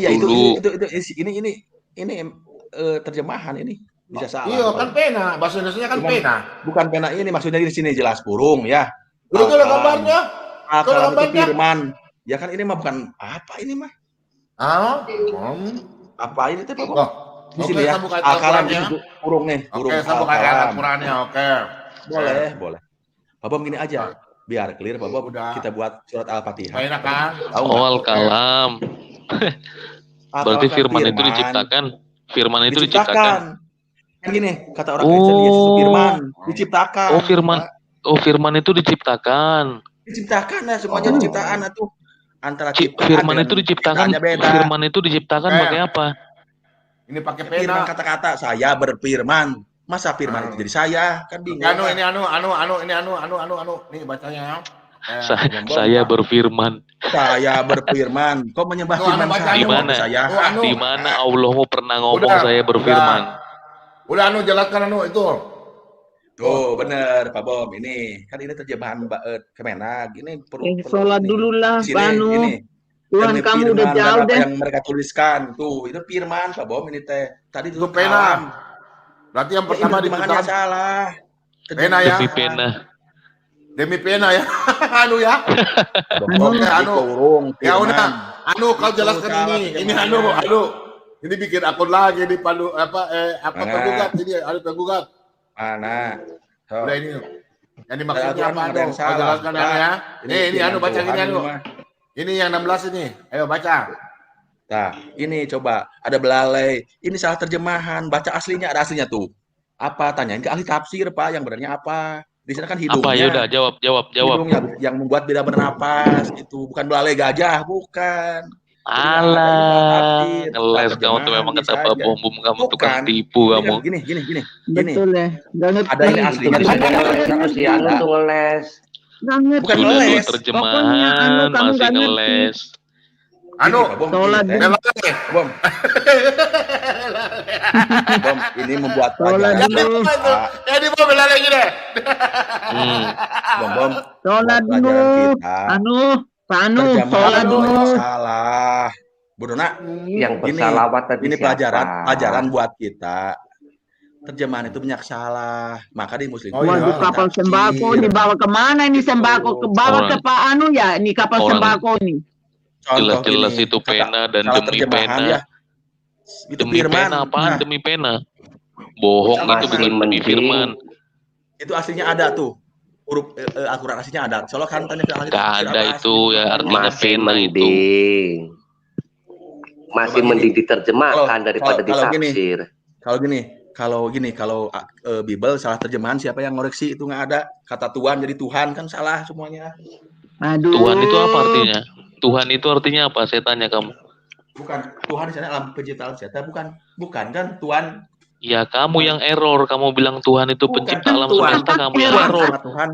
Iya, itu ini terjemahan ini. Bisa salah. Iya, kan pena. Bahasa Indonesia kan pena. Bukan pena ini, maksudnya di sini jelas kurung ya. Itu ada gambarnya. Al-kalam itu firman. Ya kan ini mah bukan apa ini mah. Apa ini teh Pak? Di sini ya. Al-kalam itu kurung nih, kurung. Oke, sambung ayat Al-Qur'annya, oke. Boleh. Pak Bom gini aja. Biar clear Pak Bom. Kita buat surat Al-Fatihah. Enak kan? Al-kalam. Berarti firman itu diciptakan. Firman itu diciptakan. Kan gini, kata orang Kristen Yesus firman diciptakan. Firman itu diciptakan. Diciptakan ya, semuanya diciptaan itu. Antara firman itu diciptakan. Firman itu diciptakan pakai apa? Ini pakai pena. Firman kata-kata saya berfirman. Masa firman itu jadi saya? Kan bingung. Ini nih bacanya. Saya berfirman. Saya berfirman. Kok menyembah firman saya? Di mana Allahmu pernah ngomong saya berfirman? Udah jelaskan itu. Oh bener Pak Bom, ini kan ini terjemahan Kemenag. Ini perlu sholat dulu lah Pak Anu. Tuhan kamu udah jauh deh. Yang mereka tuliskan tuh itu firman Pak Bom ini teh. Tadi itu pena. Berarti yang pertama diciptakan salah. Pena ya. Demi pena ya. Ya. Oke, ya udah. Kau jelaskan ini. Ini Ini bikin akun lagi di Palu tergugat ini ada tergugat. Mana? Udah ini. Yang dimaksudnya apa? Kau jelaskan ya. Ini baca gini Ini yang 16 ini. Ayo baca. Nah, ini coba ada belalai. Ini salah terjemahan. Baca aslinya, ada aslinya tuh. Apa? Tanyain ke ahli tafsir, Pak. Yang benarnya apa? Di sana kan hidungnya. Apa? Ya udah, jawab. Hidungnya yang membuat beda bernapas itu. Bukan belalai gajah, bukan. Alah, ngeles kamu tuh memang kata Pak Bom kamu tukang tipu kamu. Gini. Betul ya. Ada ini aslinya di sana. Itu les. Bukan Sudah les. Terjemahan masih ngeles. Sholat dulu. Bom. Bom, ini membuat sholat dulu. Ini Bom belalai gini. Bom. Sholat dulu. Pak Anu, Terjemahan sholat doanya dulu. salah. Bu Dona, Yang gini, bersalawat tadi ini siapa? pelajaran buat kita. Terjemahan itu banyak salah. Maka di Muslim Oh, itu Waduh, iya. kapal sembako ditafsir. dibawa kemana ini sembako? Ke bawa ke Orang- Pak Anu ya, ini kapal orang- sembako nih. Contoh Jelas-jelas gini, itu kata pena dan salah demi terjemahan pena. ya. Itu Demi firman. pena apaan? Nah, Demi pena. Bohong itu Masih bukan demi mending. firman. itu aslinya ada tuh. Huruf Al-Quran aslinya ada. Soalnya kan tanya ke Gak ada itu ya artinya Masih pena itu. mending. Masih Coba gini. mending diterjemahkan daripada kalau gini. ditafsir. Kalau Bible salah terjemahan siapa yang ngoreksi, itu nggak ada. Kata Tuhan jadi Tuhan kan salah semuanya. Aduh. Tuhan itu apa artinya? Tuhan itu artinya apa? Saya tanya kamu. Bukan Tuhan di sana alam penciptaan saya, bukan kan Tuhan. Ya kamu yang error. Kamu bilang Tuhan itu Bukan, pencipta kan alam Tuhan. semesta. Kamu yang Tuhan error. sama Tuhan.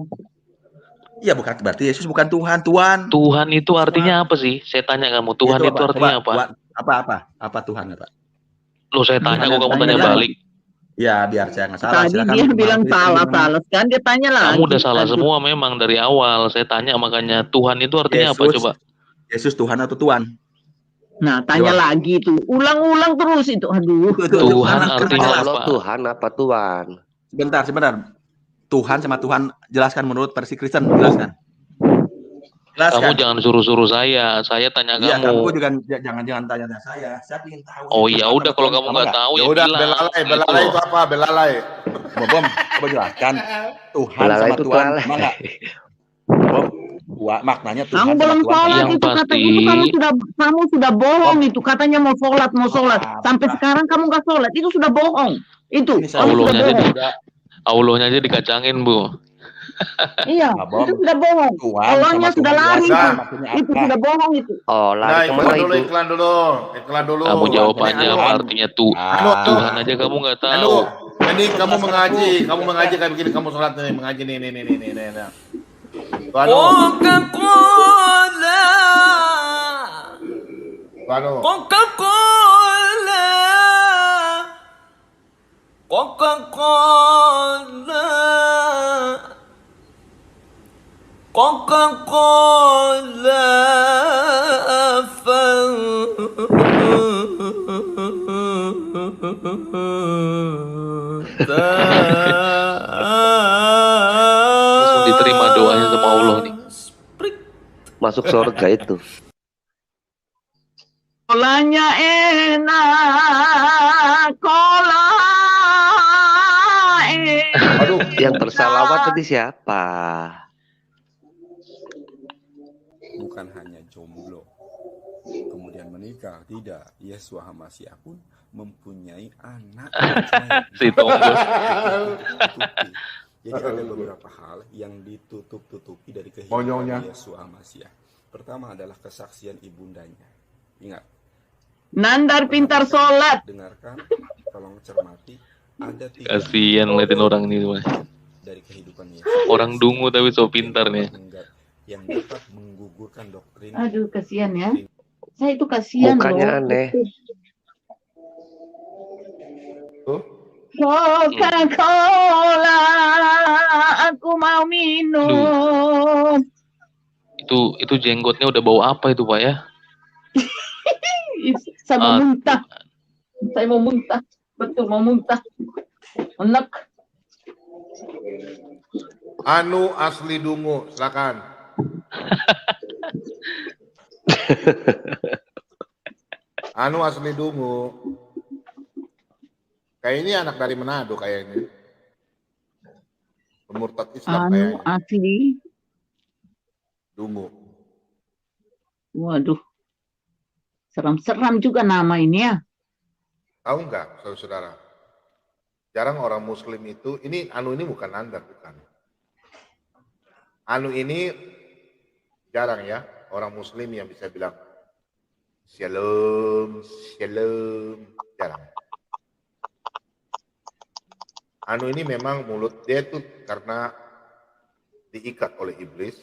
Iya bukan, berarti Yesus bukan Tuhan. Tuhan itu artinya apa sih? Saya tanya kamu. Tuhan itu artinya apa? Apa Tuhan apa? Loh saya tanya kok kamu tanya Tanya. balik. Ya biar saya nggak salah. Tadi Silakan dia bilang memahami salah kan dia tanya lagi. Kamu udah salah Aduh. semua memang dari awal. Saya tanya makanya Tuhan itu artinya apa Yesus. coba? Yesus Tuhan atau Tuhan? Nah, tanya Jawab. lagi itu. Ulang-ulang terus itu. Aduh. Tuhan Anak artinya jelas. Allah apa? Tuhan apa Tuhan? Sebentar. Tuhan sama Tuhan jelaskan menurut versi Kristen, jelaskan. Kamu jangan suruh-suruh saya. Saya tanya Iya, kamu. kamu juga jangan tanya saya. Saya ingin tahu. Oh ya udah kalau kamu nggak tahu Ya ya udah, bilang. belalai itu apa? Belalai. Bom, coba jelaskan. Tuhan Belalai sama itu Tuhan telalai. sama nggak? Bom, maknanya Tuhan Kamu sama belum Tuhan. sholat Yang itu kata pasti- itu kamu sudah bohong itu katanya mau sholat. Sampai sekarang kamu nggak sholat itu sudah bohong. Itu Ini saya kamu sudah Allahnya aja bohong. Allahnya aja dikacangin Bu. Iya, Nah, Bom. itu sudah bohong. Tuhan Allahnya sama sudah Tuhan lari jelaskan itu. maksudnya Itu apa? sudah bohong itu. Oh, Nah, lari kemana itu? iklan dulu. Kamu jawabannya Tuhan. apa artinya Anu, Tuhan aja kamu nggak tahu. Ini kamu mengaji kayak begini, kamu sholat nih, mengaji nih. Anu. Langsung diterima doanya sama Allah nih. Masuk surga itu. Kolanya enak, kola enak. Aduh, Yang bersalawat tadi siapa? Bukan hanya jomblo kemudian menikah, tidak. Yesua Hamasyah pun mempunyai anak. Si Tombos. Jadi ada beberapa hal yang ditutup-tutupi dari Monyongnya. kehidupan Yesua Hamasyah. Pertama adalah kesaksian ibundanya. Ingat, Nandar pintar sholat. dengarkan, tolong cermati. Ada 3 Kasihan ngeliatin orang ini semua. dari kehidupan Yesus. Orang dungu tapi so pintar nih. Yang dapat menggugurkan doktrin. Aduh, kasihan ya. Saya itu kasihan Mukanya loh. aneh. Coca-Cola, aku mau minum. Itu jenggotnya udah bau apa itu Pak ya? Saya mau muntah. Saya mau muntah. Betul, mau muntah. Enak. Anu asli dungu, silakan. Anu asli dungu. Kayak ini anak dari Manado kayak ini. Pemurtad Islam Anu kayaknya. asli. Dungu. Waduh. Seram-seram juga nama ini ya. Tahu nggak, saudara-saudara? Jarang orang Muslim itu, Anu ini bukan Anda, bukan. Anu ini jarang ya orang Muslim yang bisa bilang Shalom, Shalom, jarang. Anu ini memang mulut dia tuh karena diikat oleh iblis,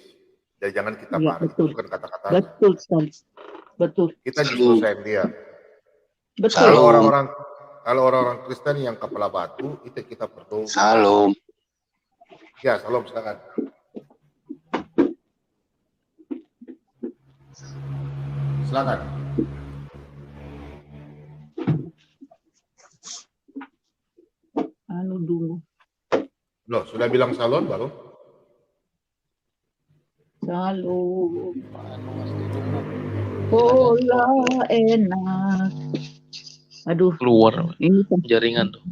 dan jangan kita Iya, marah, betul. itu bukan kata-kata. Betul sekali. Betul. Kita justru sayang dia. Betul. Kalau orang-orang Kristen yang kepala batu, itu kita perlu. Salam. Ya, salam silakan. Silakan. Anu dulu. Loh, sudah bilang salon baru? Shalom. Pola enak. Aduh, Keluar ini jaringan tuh.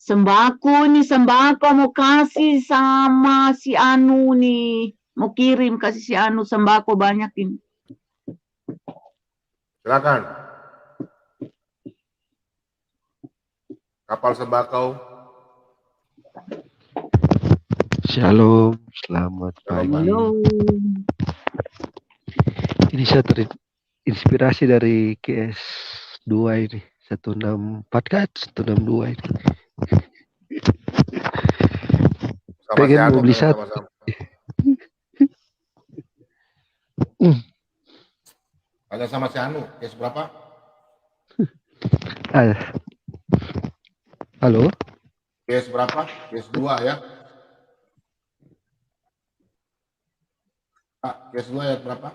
sembako nih, sembako mau kasih sama si Anu nih. Mau kirim kasih si Anu sembako banyak ini. Silakan. Kapal sembako. Shalom, selamat Shalom, pagi. Halo. Ini saya terinspirasi dari KS2 ini, 164 kan, 162 ini. Sama Pengen si Anu, mau beli sama- satu. sama-sama. Tanya sama si Anu, case berapa? Halo, Case berapa? Case 2 ya. Pak, case 2 ayat berapa?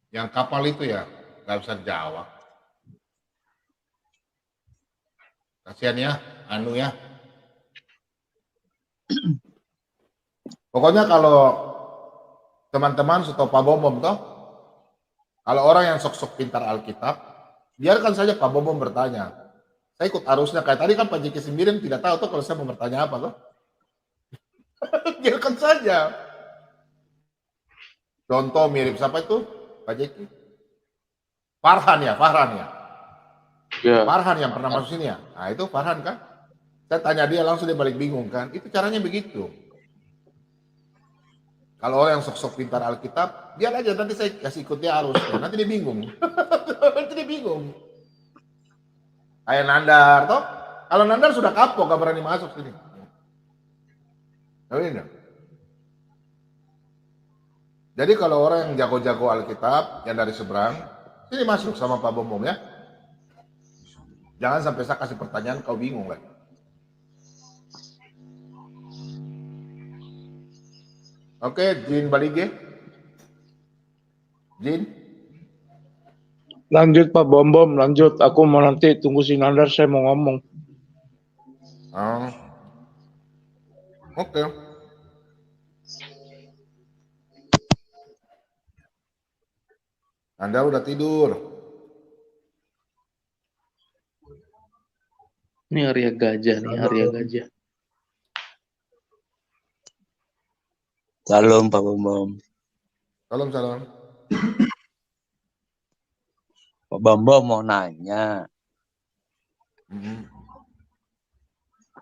Yang kapal itu ya, nggak bisa jawab. Kasihan ya, Anu ya. Pokoknya kalau teman-teman stop Pak Bombom toh, kalau orang yang sok-sok pintar Alkitab, biarkan saja Pak Bombom bertanya. Saya ikut arusnya, kayak tadi kan Pak Jeki Sembirin tidak tahu tuh kalau saya mau bertanya apa toh. Biarkan saja. Contoh mirip siapa itu? Pak Jeki? Farhan ya. Ya. Farhan yang pernah masuk sini ya. Nah itu Farhan kan. Saya tanya dia langsung dia balik bingung kan. Itu caranya begitu. Kalau orang yang sok-sok pintar Alkitab, biar aja nanti saya kasih ikut dia arus. Ya, nanti dia bingung. Nanti dia bingung. Kayak Nandar toh. Kalau Nandar sudah kapok gak berani masuk sini. Tahu ini? Jadi kalau orang yang jago-jago Alkitab yang dari seberang, sini masuk sama Pak Bombom ya. Jangan sampai saya kasih pertanyaan kau bingung lagi. Oke, Jin Balige. Jin. Lanjut Pak Bombom, lanjut. Aku mau nanti tunggu si Nandar, saya mau ngomong. Oh. Oke. Anda udah tidur. Ini Arya Gajah nih, Arya Gajah. Salam Pak Bombom. Salam. Pak Bombom mau nanya.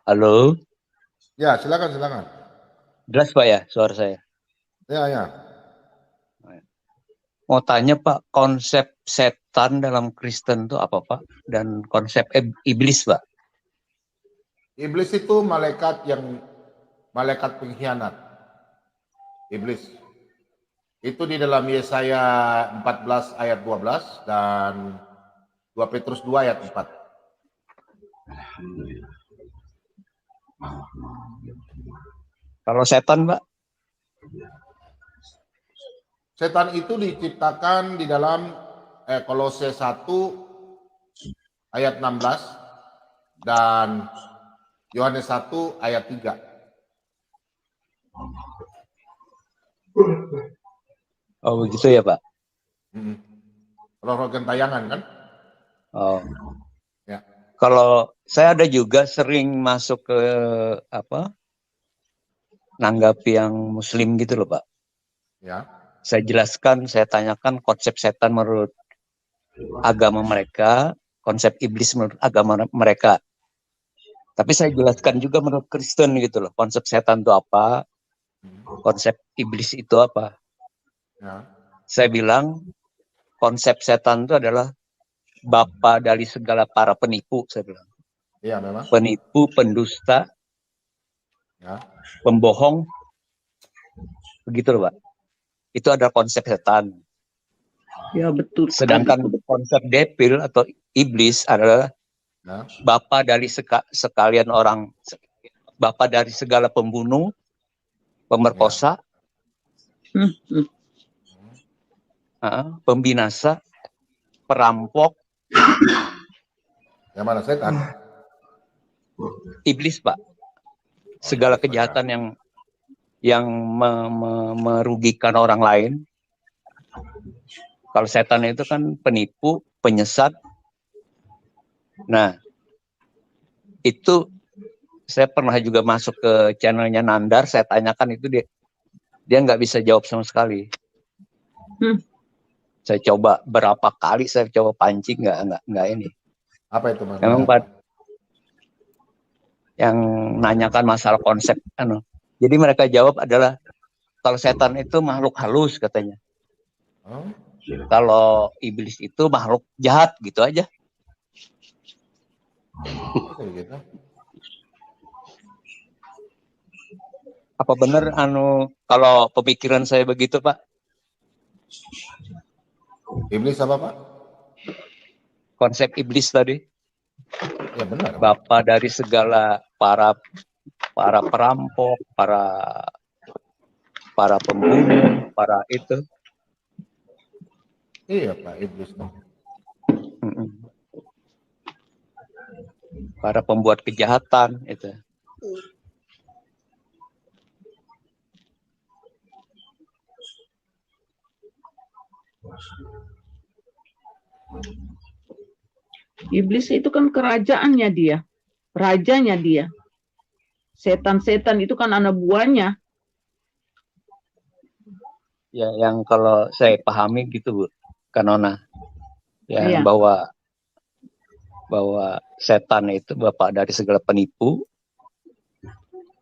Halo? Ya, silakan. Jelas Pak ya suara saya? Ya. Mau tanya Pak, konsep setan dalam Kristen itu apa Pak? Dan konsep iblis Pak? Iblis itu malaikat pengkhianat. Iblis. Itu di dalam Yesaya 14 ayat 12 dan 2 Petrus 2 ayat 4. Kalau setan Pak? Setan itu diciptakan di dalam Kolose 1 ayat 16 dan Yohanes 1 ayat 3. Oh begitu ya Pak? Roh-roh gentayangan kan? Oh. Ya. Kalau saya ada juga sering masuk ke nanggapi yang Muslim gitu loh Pak. Ya. Saya jelaskan, saya tanyakan konsep setan menurut agama mereka, konsep iblis menurut agama mereka. Tapi saya jelaskan juga menurut Kristen gitu loh, konsep setan itu apa, konsep iblis itu apa. Ya. Saya bilang konsep setan itu adalah bapa dari segala para penipu, saya bilang. Iya memang. Penipu, pendusta, ya. Pembohong, begitu loh Pak. Itu ada konsep setan. Ya betul. Sedangkan konsep devil atau iblis adalah Bapa dari sekalian orang, bapa dari segala pembunuh, pemerkosa, pembinasa, perampok. Yang mana setan? Iblis, Pak. Segala kejahatan yang merugikan orang lain. Kalau setan itu kan penipu, penyesat. Nah, itu saya pernah juga masuk ke channelnya Nandar, saya tanyakan itu dia nggak bisa jawab sama sekali. Saya coba berapa kali, saya coba pancing nggak ini. Apa itu Mas? Memang Pak, yang nanyakan masalah konsep Jadi mereka jawab adalah kalau setan itu makhluk halus katanya. Kalau iblis itu makhluk jahat gitu aja. Apa benar kalau pemikiran saya begitu, Pak? Iblis apa, Pak? Konsep iblis tadi. Ya benar. Bapa dari segala para perampok, para pembunuh, para itu. Iya, Pak, iblis. Para pembuat kejahatan itu. Iblis itu kan kerajaannya dia, rajanya dia. Setan-setan itu kan anak buahnya. Ya, yang kalau saya pahami gitu, Bu, Kanona. Ya, Iya. bahwa setan itu bapak dari segala penipu.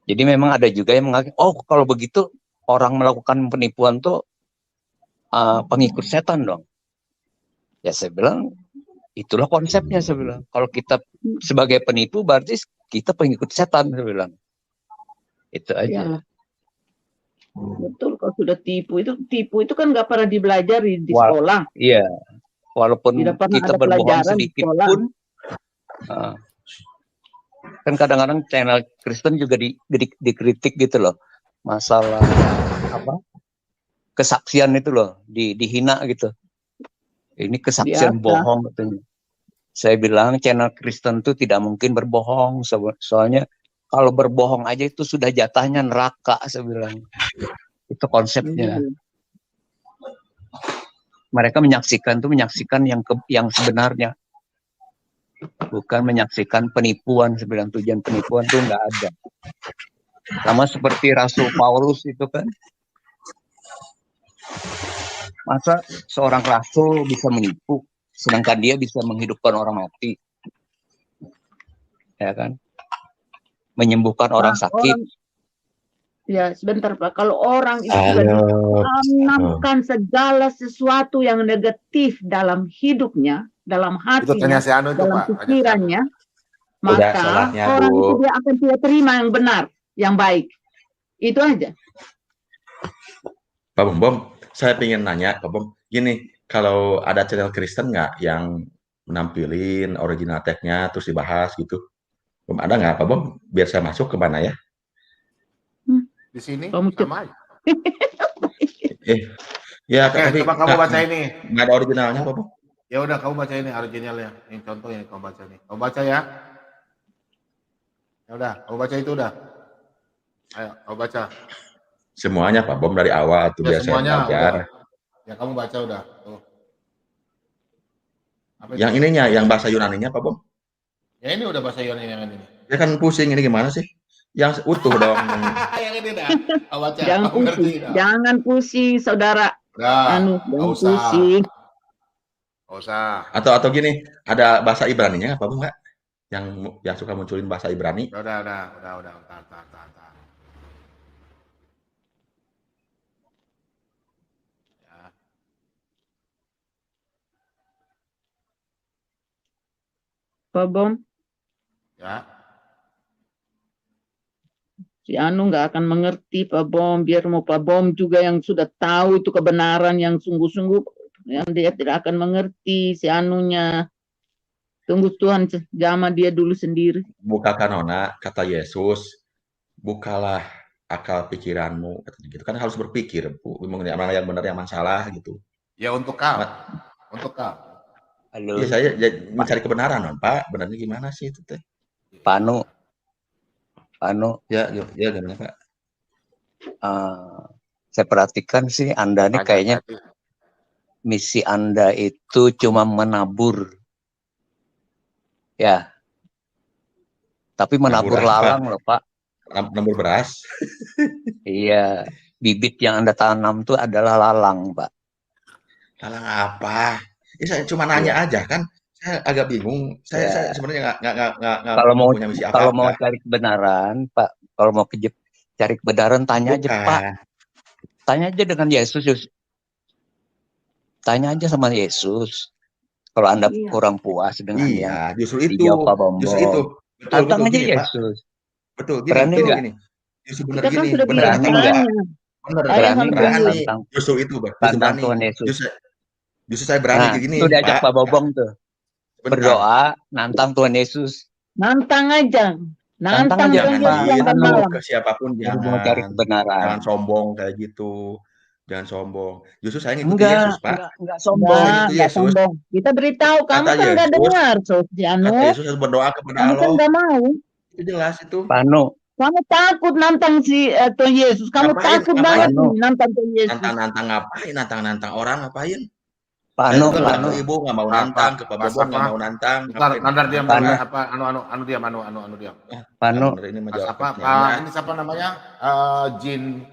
Jadi memang ada juga yang mengaku, oh kalau begitu orang melakukan penipuan tuh pengikut setan dong. Ya saya bilang, itulah konsepnya saya bilang. Kalau kita sebagai penipu berarti kita pengikut setan saya bilang. Itu aja. Iyalah. Betul, kalau sudah tipu itu kan nggak pernah dibelajari di sekolah. Iya. Walaupun Tidak pernah kita ada berbohong pelajaran di sedikit sekolah. pun, kan kadang-kadang channel Kristen juga dikritik gitu loh, masalah apa kesaksian itu loh, dihina gitu. Ini kesaksian bohong katanya. Saya bilang channel Kristen itu tidak mungkin berbohong, soalnya kalau berbohong aja itu sudah jatahnya neraka, saya bilang. Itu konsepnya. Mereka menyaksikan yang sebenarnya, bukan menyaksikan penipuan. Sebenarnya tujuan penipuan itu nggak ada. Sama seperti Rasul Paulus itu kan, masa seorang rasul bisa menipu, sedangkan dia bisa menghidupkan orang mati, ya kan, menyembuhkan orang sakit. Ya, sebentar Pak. Kalau orang itu sudah ditanamkan segala sesuatu yang negatif dalam hidupnya, dalam hatinya, dalam pikirannya, maka orang itu dia akan tidak terima yang benar, yang baik. Itu aja. Pak Bom, saya pengen nanya, Pak Bom, gini, kalau ada channel Kristen nggak yang menampilin original tag-nya terus dibahas gitu? Bom, ada nggak, Pak Bom? Biar saya masuk ke mana ya? Di sini sama aja. Ya, tapi coba kamu baca ini. Nggak ada originalnya, Pak Bom? Ya udah, kamu baca ini originalnya. Ini contohnya kamu baca nih. Kamu baca ya. Ya udah, kamu baca itu udah. Ayo, kamu baca. Semuanya, Pak Bom, dari awal tuh Ya, biasa semuanya belajar. udah. Ya kamu baca udah. Tuh. Yang ininya, yang bahasa Yunaninya, Pak Bom? Ya ini udah bahasa Yunani yang ini. Ya kan pusing, ini gimana sih? Yang utuh dong. Yang ini dah. Kamu baca. Jangan Kamu ngerti pusing, dah. jangan pusing, saudara. Udah, Jangan pusing. Nggak usah. Atau gini, ada bahasa Ibraninya nggak, Pak Bom, nggak? Yang suka munculin bahasa Ibrani? Udah. Entar. Ya. Pak Bom, Ya. si Anu nggak akan mengerti Pak Bom. Biar mau Pak Bom juga yang sudah tahu itu kebenaran yang sungguh-sungguh, yang dia tidak akan mengerti si Anunya. Tunggu Tuhan jamah dia dulu sendiri. Bukakan Nona, kata Yesus, bukalah akal pikiranmu, kata gitu. Kan harus berpikir, Bu, mengenai mana yang benar, yang mana salah gitu. Ya untuk kau. Untuk kau. Halo. Iya, saya mencari kebenaran, non, Pak. Benarnya gimana sih itu teh? Pak Anu. Ya, gimana, Pak? Saya perhatikan sih Anda nih kayaknya misi Anda itu cuma menabur. Ya. Tapi menabur lalang loh, Pak. Menabur beras. Iya. Bibit yang Anda tanam itu adalah lalang, Pak. Lalang apa? Ya, saya cuma nanya aja kan. Saya agak bingung. Saya sebenarnya nggak punya misi apa-apa. Kalau mau cari kebenaran, Pak, kalau mau cari kebenaran tanya aja, Pak. Tanya aja dengan Yesus. Tanya aja sama Yesus. Kalau Anda kurang puas dengan yang justru itu. dijawab Pak Bombong. Justru itu. Tantang aja gini, Yesus. Pak. Betul, Berani nggak? gini. Justru benar Kita kan gini. sudah bilang Berani. Justru itu, Pak. Justru Tantang berani. Tuhan Yesus. Justru saya berani kayak gini, itu diajak Pak Bombong tuh. Bentar. Berdoa, nantang Tuhan Yesus. Nantang aja. Nantang jangan malam. ke siapapun, Mau cari kebenaran. Jangan sombong kayak gitu. Jangan sombong. Justru saya ngikutin Yesus, Pak. Enggak sombong. Enggak sombong. Kita beritahu kamu kan enggak dengar, Sofiano. Kata Yesus harus berdoa kepada Kamu Allah. kan enggak mau. Itu jelas itu. Pano. Kamu takut nantang si Tuhan Yesus. Kamu takut banget nantang Tuhan Yesus. Nantang ngapain? Nantang orang ngapain? Pano, Ibu nggak mau nantang, ke Pak Bobong nggak mau nantang. Nandar diam dulu ya. Apa diam. Pano. Ini siapa namanya? Jin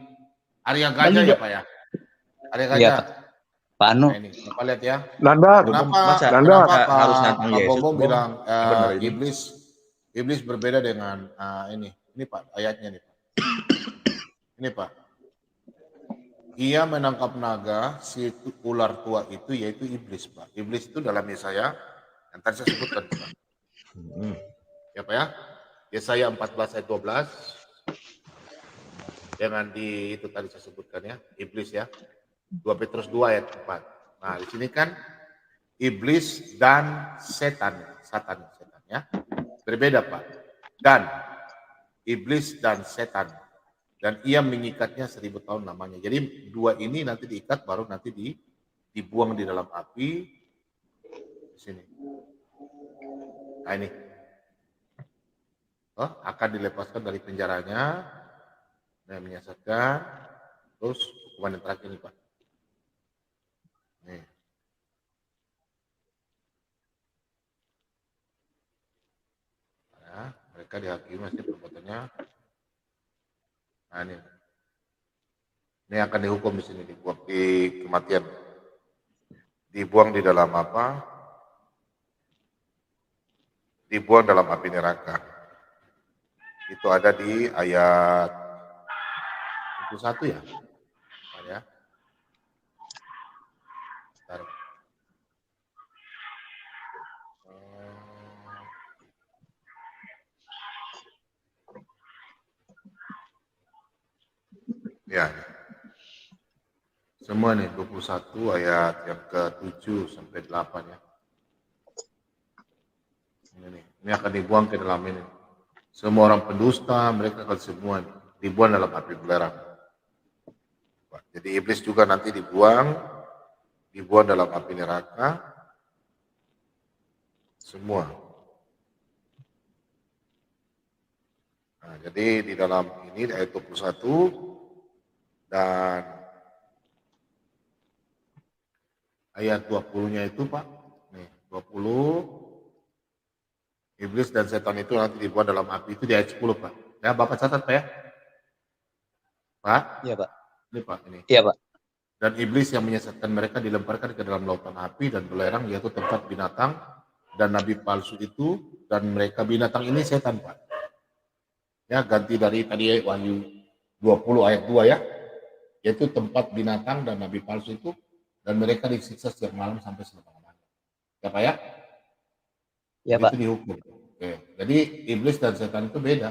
Arya Gajah ya, Pak ya? Arya Gajah. Iya, Pak Anu. Nah, ini, Bapak lihat ya. Nandar. Kenapa harus nantang Pak Yesus? Bobong bilang iblis berbeda dengan ini. Ini Pak ayatnya nih, Pak. Ini Pak. Ia menangkap naga, si ular tua itu yaitu iblis, Pak. Iblis itu dalam Yesaya yang tadi saya sebutkan, Pak. Ya, Pak ya. Yesaya 14 ayat 12. Jangan itu tadi saya sebutkan ya, iblis ya. 2 Petrus 2 ayat 4. Nah, di sini kan iblis dan satan ya. Berbeda, Pak. Dan iblis dan setan. Dan ia mengikatnya 1000 tahun lamanya. Jadi dua ini nanti diikat baru nanti dibuang di dalam api. Di sini. Nah ini. Akan dilepaskan dari penjaranya. Dan menyesatkan. Terus hukuman yang terakhir ini, Pak. Nih. Ya, mereka dihakimi masih perbuatannya. Nah ini akan dihukum di sini, dibuang di kematian, dibuang di dalam apa? Dibuang dalam api neraka. Itu ada di ayat 21 ya, ya. Bentar. Ya, semua nih 21 ayat yang ke-7 sampai 8 ya. Ini akan dibuang ke dalam ini. Semua orang pendusta, mereka akan semua dibuang dalam api belerang. Jadi iblis juga nanti dibuang dalam api neraka. Semua. Nah, jadi di dalam ini ayat 21 dan ayat 20-nya itu, Pak. Nih, 20 iblis dan setan itu nanti dibuang dalam api itu di ayat 10, Pak. Ya, Bapak catat, Pak ya. Pak? Iya, Pak. Ini, Pak, ini. Iya, Pak. Dan iblis yang menyesatkan mereka dilemparkan ke dalam lautan api dan belerang, yaitu tempat binatang dan nabi palsu itu, dan mereka binatang ini setan, Pak. Ya, ganti dari tadi Wahyu 20 ayat 2 ya. Yaitu tempat binatang dan nabi palsu itu, dan mereka disiksa setiap malam sampai selama-lamanya. Ya, Pak ya? Ya, Pak. Itu dihukum. Oke. Jadi iblis dan setan itu beda.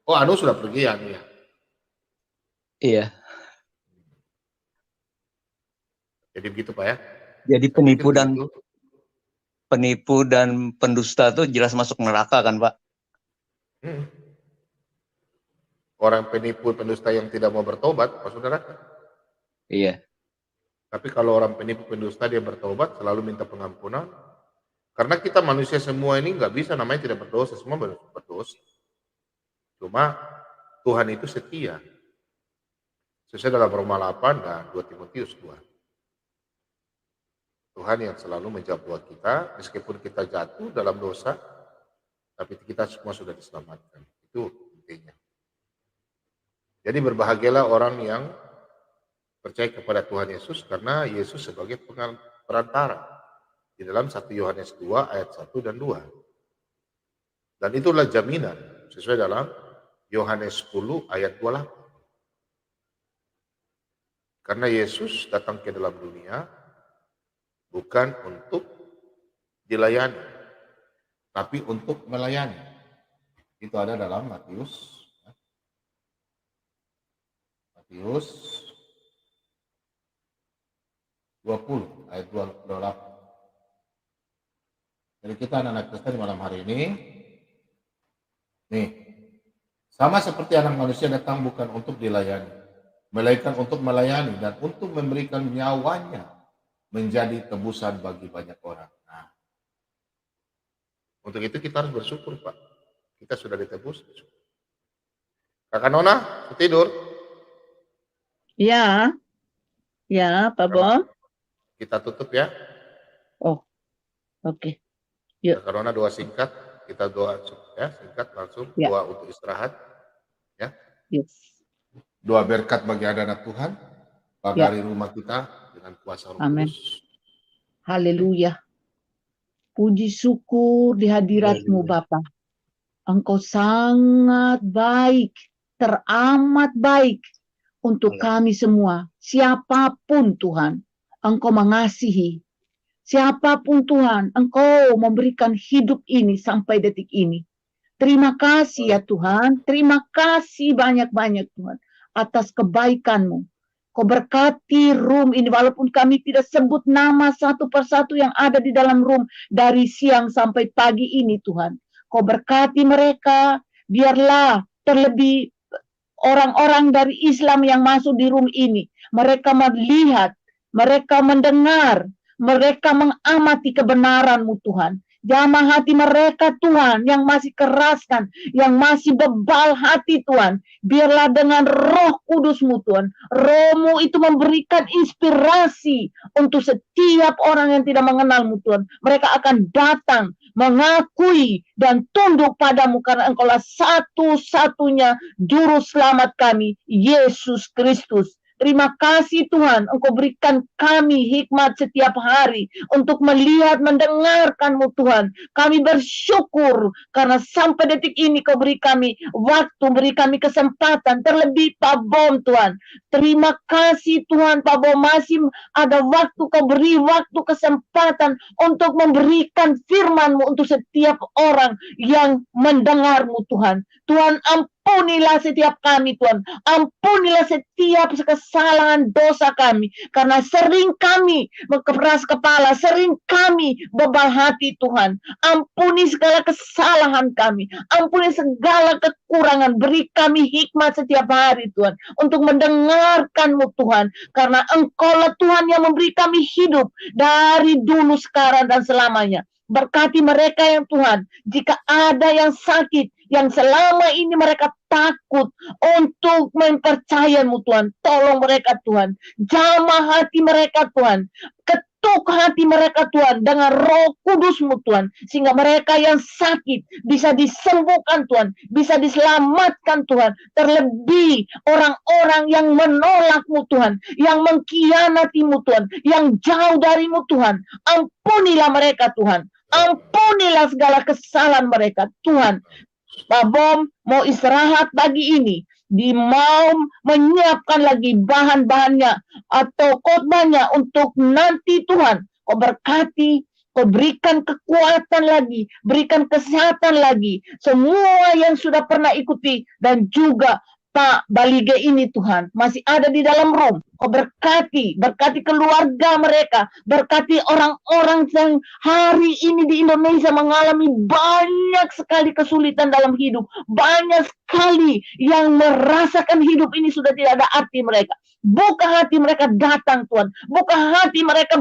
Oh, Anu sudah pergi ya? Iya. Jadi begitu, Pak ya? Jadi penipu dan penipu dan pendusta tuh jelas masuk neraka kan, Pak? Orang penipu, pendusta yang tidak mau bertobat masuk neraka. Iya. Tapi kalau orang penipu, pendusta dia bertobat, selalu minta pengampunan. Karena kita manusia semua ini nggak bisa namanya tidak berdosa, semua berdosa. Cuma Tuhan itu setia. Sesuai dalam Roma 8 dan 2 Timotius 2. Tuhan yang selalu menjawab doa kita, meskipun kita jatuh dalam dosa, tapi kita semua sudah diselamatkan. Itu intinya. Jadi berbahagialah orang yang percaya kepada Tuhan Yesus, karena Yesus sebagai perantara. Di dalam 1 Yohanes 2 ayat 1 dan 2. Dan itulah jaminan sesuai dalam Yohanes 10 ayat 28. Karena Yesus datang ke dalam dunia bukan untuk dilayani, tapi untuk melayani. Itu ada dalam Matius 20 ayat 28. Jadi kita anak-anak Kristen malam hari ini, nih, sama seperti anak manusia datang bukan untuk dilayani, melainkan untuk melayani dan untuk memberikan nyawanya menjadi tebusan bagi banyak orang. Nah, untuk itu kita harus bersyukur, Pak. Kita sudah ditebus. Kakak Nona, tidur? Ya, ya, Pak Bom. Kita tutup ya. Oh, oke. Yuk. Kakak Nona doa singkat, kita doa ya singkat langsung, Ya. doa untuk istirahat. Ya. Yes. Doa berkat bagi anak-anak Tuhan, pagari rumah kita dengan kuasa Roh Amin. Kudus. Haleluya. Puji syukur di hadirat-Mu Bapa. Engkau sangat baik, teramat baik untuk kami semua. Siapapun Tuhan, Engkau mengasihi. Siapapun Tuhan, Engkau memberikan hidup ini sampai detik ini. Terima kasih ya Tuhan, terima kasih banyak-banyak Tuhan atas kebaikan-Mu. Kau berkati room ini, walaupun kami tidak sebut nama satu persatu yang ada di dalam room dari siang sampai pagi ini Tuhan. Kau berkati mereka, biarlah terlebih orang-orang dari Islam yang masuk di room ini. Mereka melihat, mereka mendengar, mereka mengamati kebenaran-Mu Tuhan. Jamah hati mereka Tuhan yang masih keraskan, yang masih bebal hati Tuhan. Biarlah dengan Roh Kudus-Mu Tuhan, Roh-Mu itu memberikan inspirasi untuk setiap orang yang tidak mengenal-Mu Tuhan. Mereka akan datang, mengakui dan tunduk padamu karena Engkaulah satu-satunya juru selamat kami, Yesus Kristus. Terima kasih Tuhan, Engkau berikan kami hikmat setiap hari untuk melihat, mendengarkan-Mu Tuhan. Kami bersyukur karena sampai detik ini Kau beri kami waktu, beri kami kesempatan, terlebih Pak Bom Tuhan. Terima kasih Tuhan, Pak Bom masih ada waktu, Kau beri waktu, kesempatan untuk memberikan firman-Mu untuk setiap orang yang mendengar-Mu Tuhan. Tuhan ampunilah setiap kami Tuhan, ampunilah setiap kesalahan dosa kami, karena sering kami keras kepala, sering kami bebal hati Tuhan. Ampuni segala kesalahan kami, ampuni segala kekurangan, beri kami hikmat setiap hari Tuhan, untuk mendengarkan-Mu Tuhan, karena Engkaulah Tuhan yang memberi kami hidup dari dulu, sekarang, dan selamanya. Berkati mereka yang Tuhan, jika ada yang sakit, yang selama ini mereka takut untuk mempercayai-Mu Tuhan, tolong mereka Tuhan, jamah hati mereka Tuhan, ketuk hati mereka Tuhan dengan Roh Kudus-Mu Tuhan, sehingga mereka yang sakit bisa disembuhkan Tuhan, bisa diselamatkan Tuhan, terlebih orang-orang yang menolak-Mu Tuhan, yang mengkhianati-Mu Tuhan, yang jauh dari-Mu Tuhan. Ampunilah mereka Tuhan, ampunilah segala kesalahan mereka Tuhan. Pak Bom mau istirahat pagi ini, mau menyiapkan lagi bahan-bahannya atau khotbahnya untuk nanti Tuhan. Kau berkati, Kau berikan kekuatan lagi, berikan kesehatan lagi, semua yang sudah pernah ikuti, dan juga Pak Balige ini Tuhan masih ada di dalam room. Kau berkati keluarga mereka, berkati orang-orang yang hari ini di Indonesia mengalami banyak sekali kesulitan dalam hidup, banyak sekali yang merasakan hidup ini sudah tidak ada arti mereka. Buka hati mereka datang Tuhan, buka hati mereka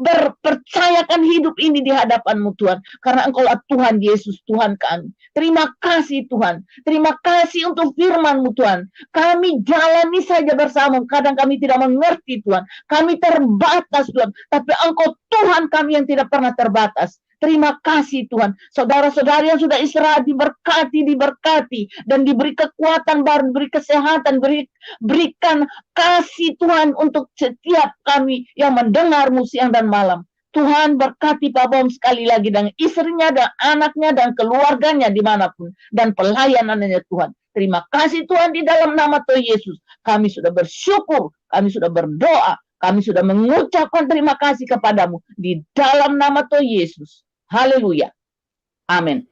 berpercayakan hidup ini di hadapan-Mu Tuhan, karena Engkaulah Tuhan Yesus, Tuhan kami. Terima kasih Tuhan, terima kasih untuk firman-Mu Tuhan. Kami jalani saja bersama, kadang kami tidak mengerti Tuhan, kami terbatas Tuhan, tapi Engkau Tuhan kami yang tidak pernah terbatas. Terima kasih Tuhan. Saudara-saudari yang sudah istirahat diberkati, dan diberi kekuatan baru, diberi kesehatan, berikan kasih Tuhan untuk setiap kami yang mendengar-Mu siang dan malam. Tuhan berkati Pak Bom sekali lagi dengan istrinya dan anaknya dan keluarganya dimanapun, dan pelayanannya Tuhan. Terima kasih Tuhan, di dalam nama Tuhan Yesus kami sudah bersyukur, kami sudah berdoa, kami sudah mengucapkan terima kasih kepadamu di dalam nama Tuhan Yesus. Haleluya. Amin.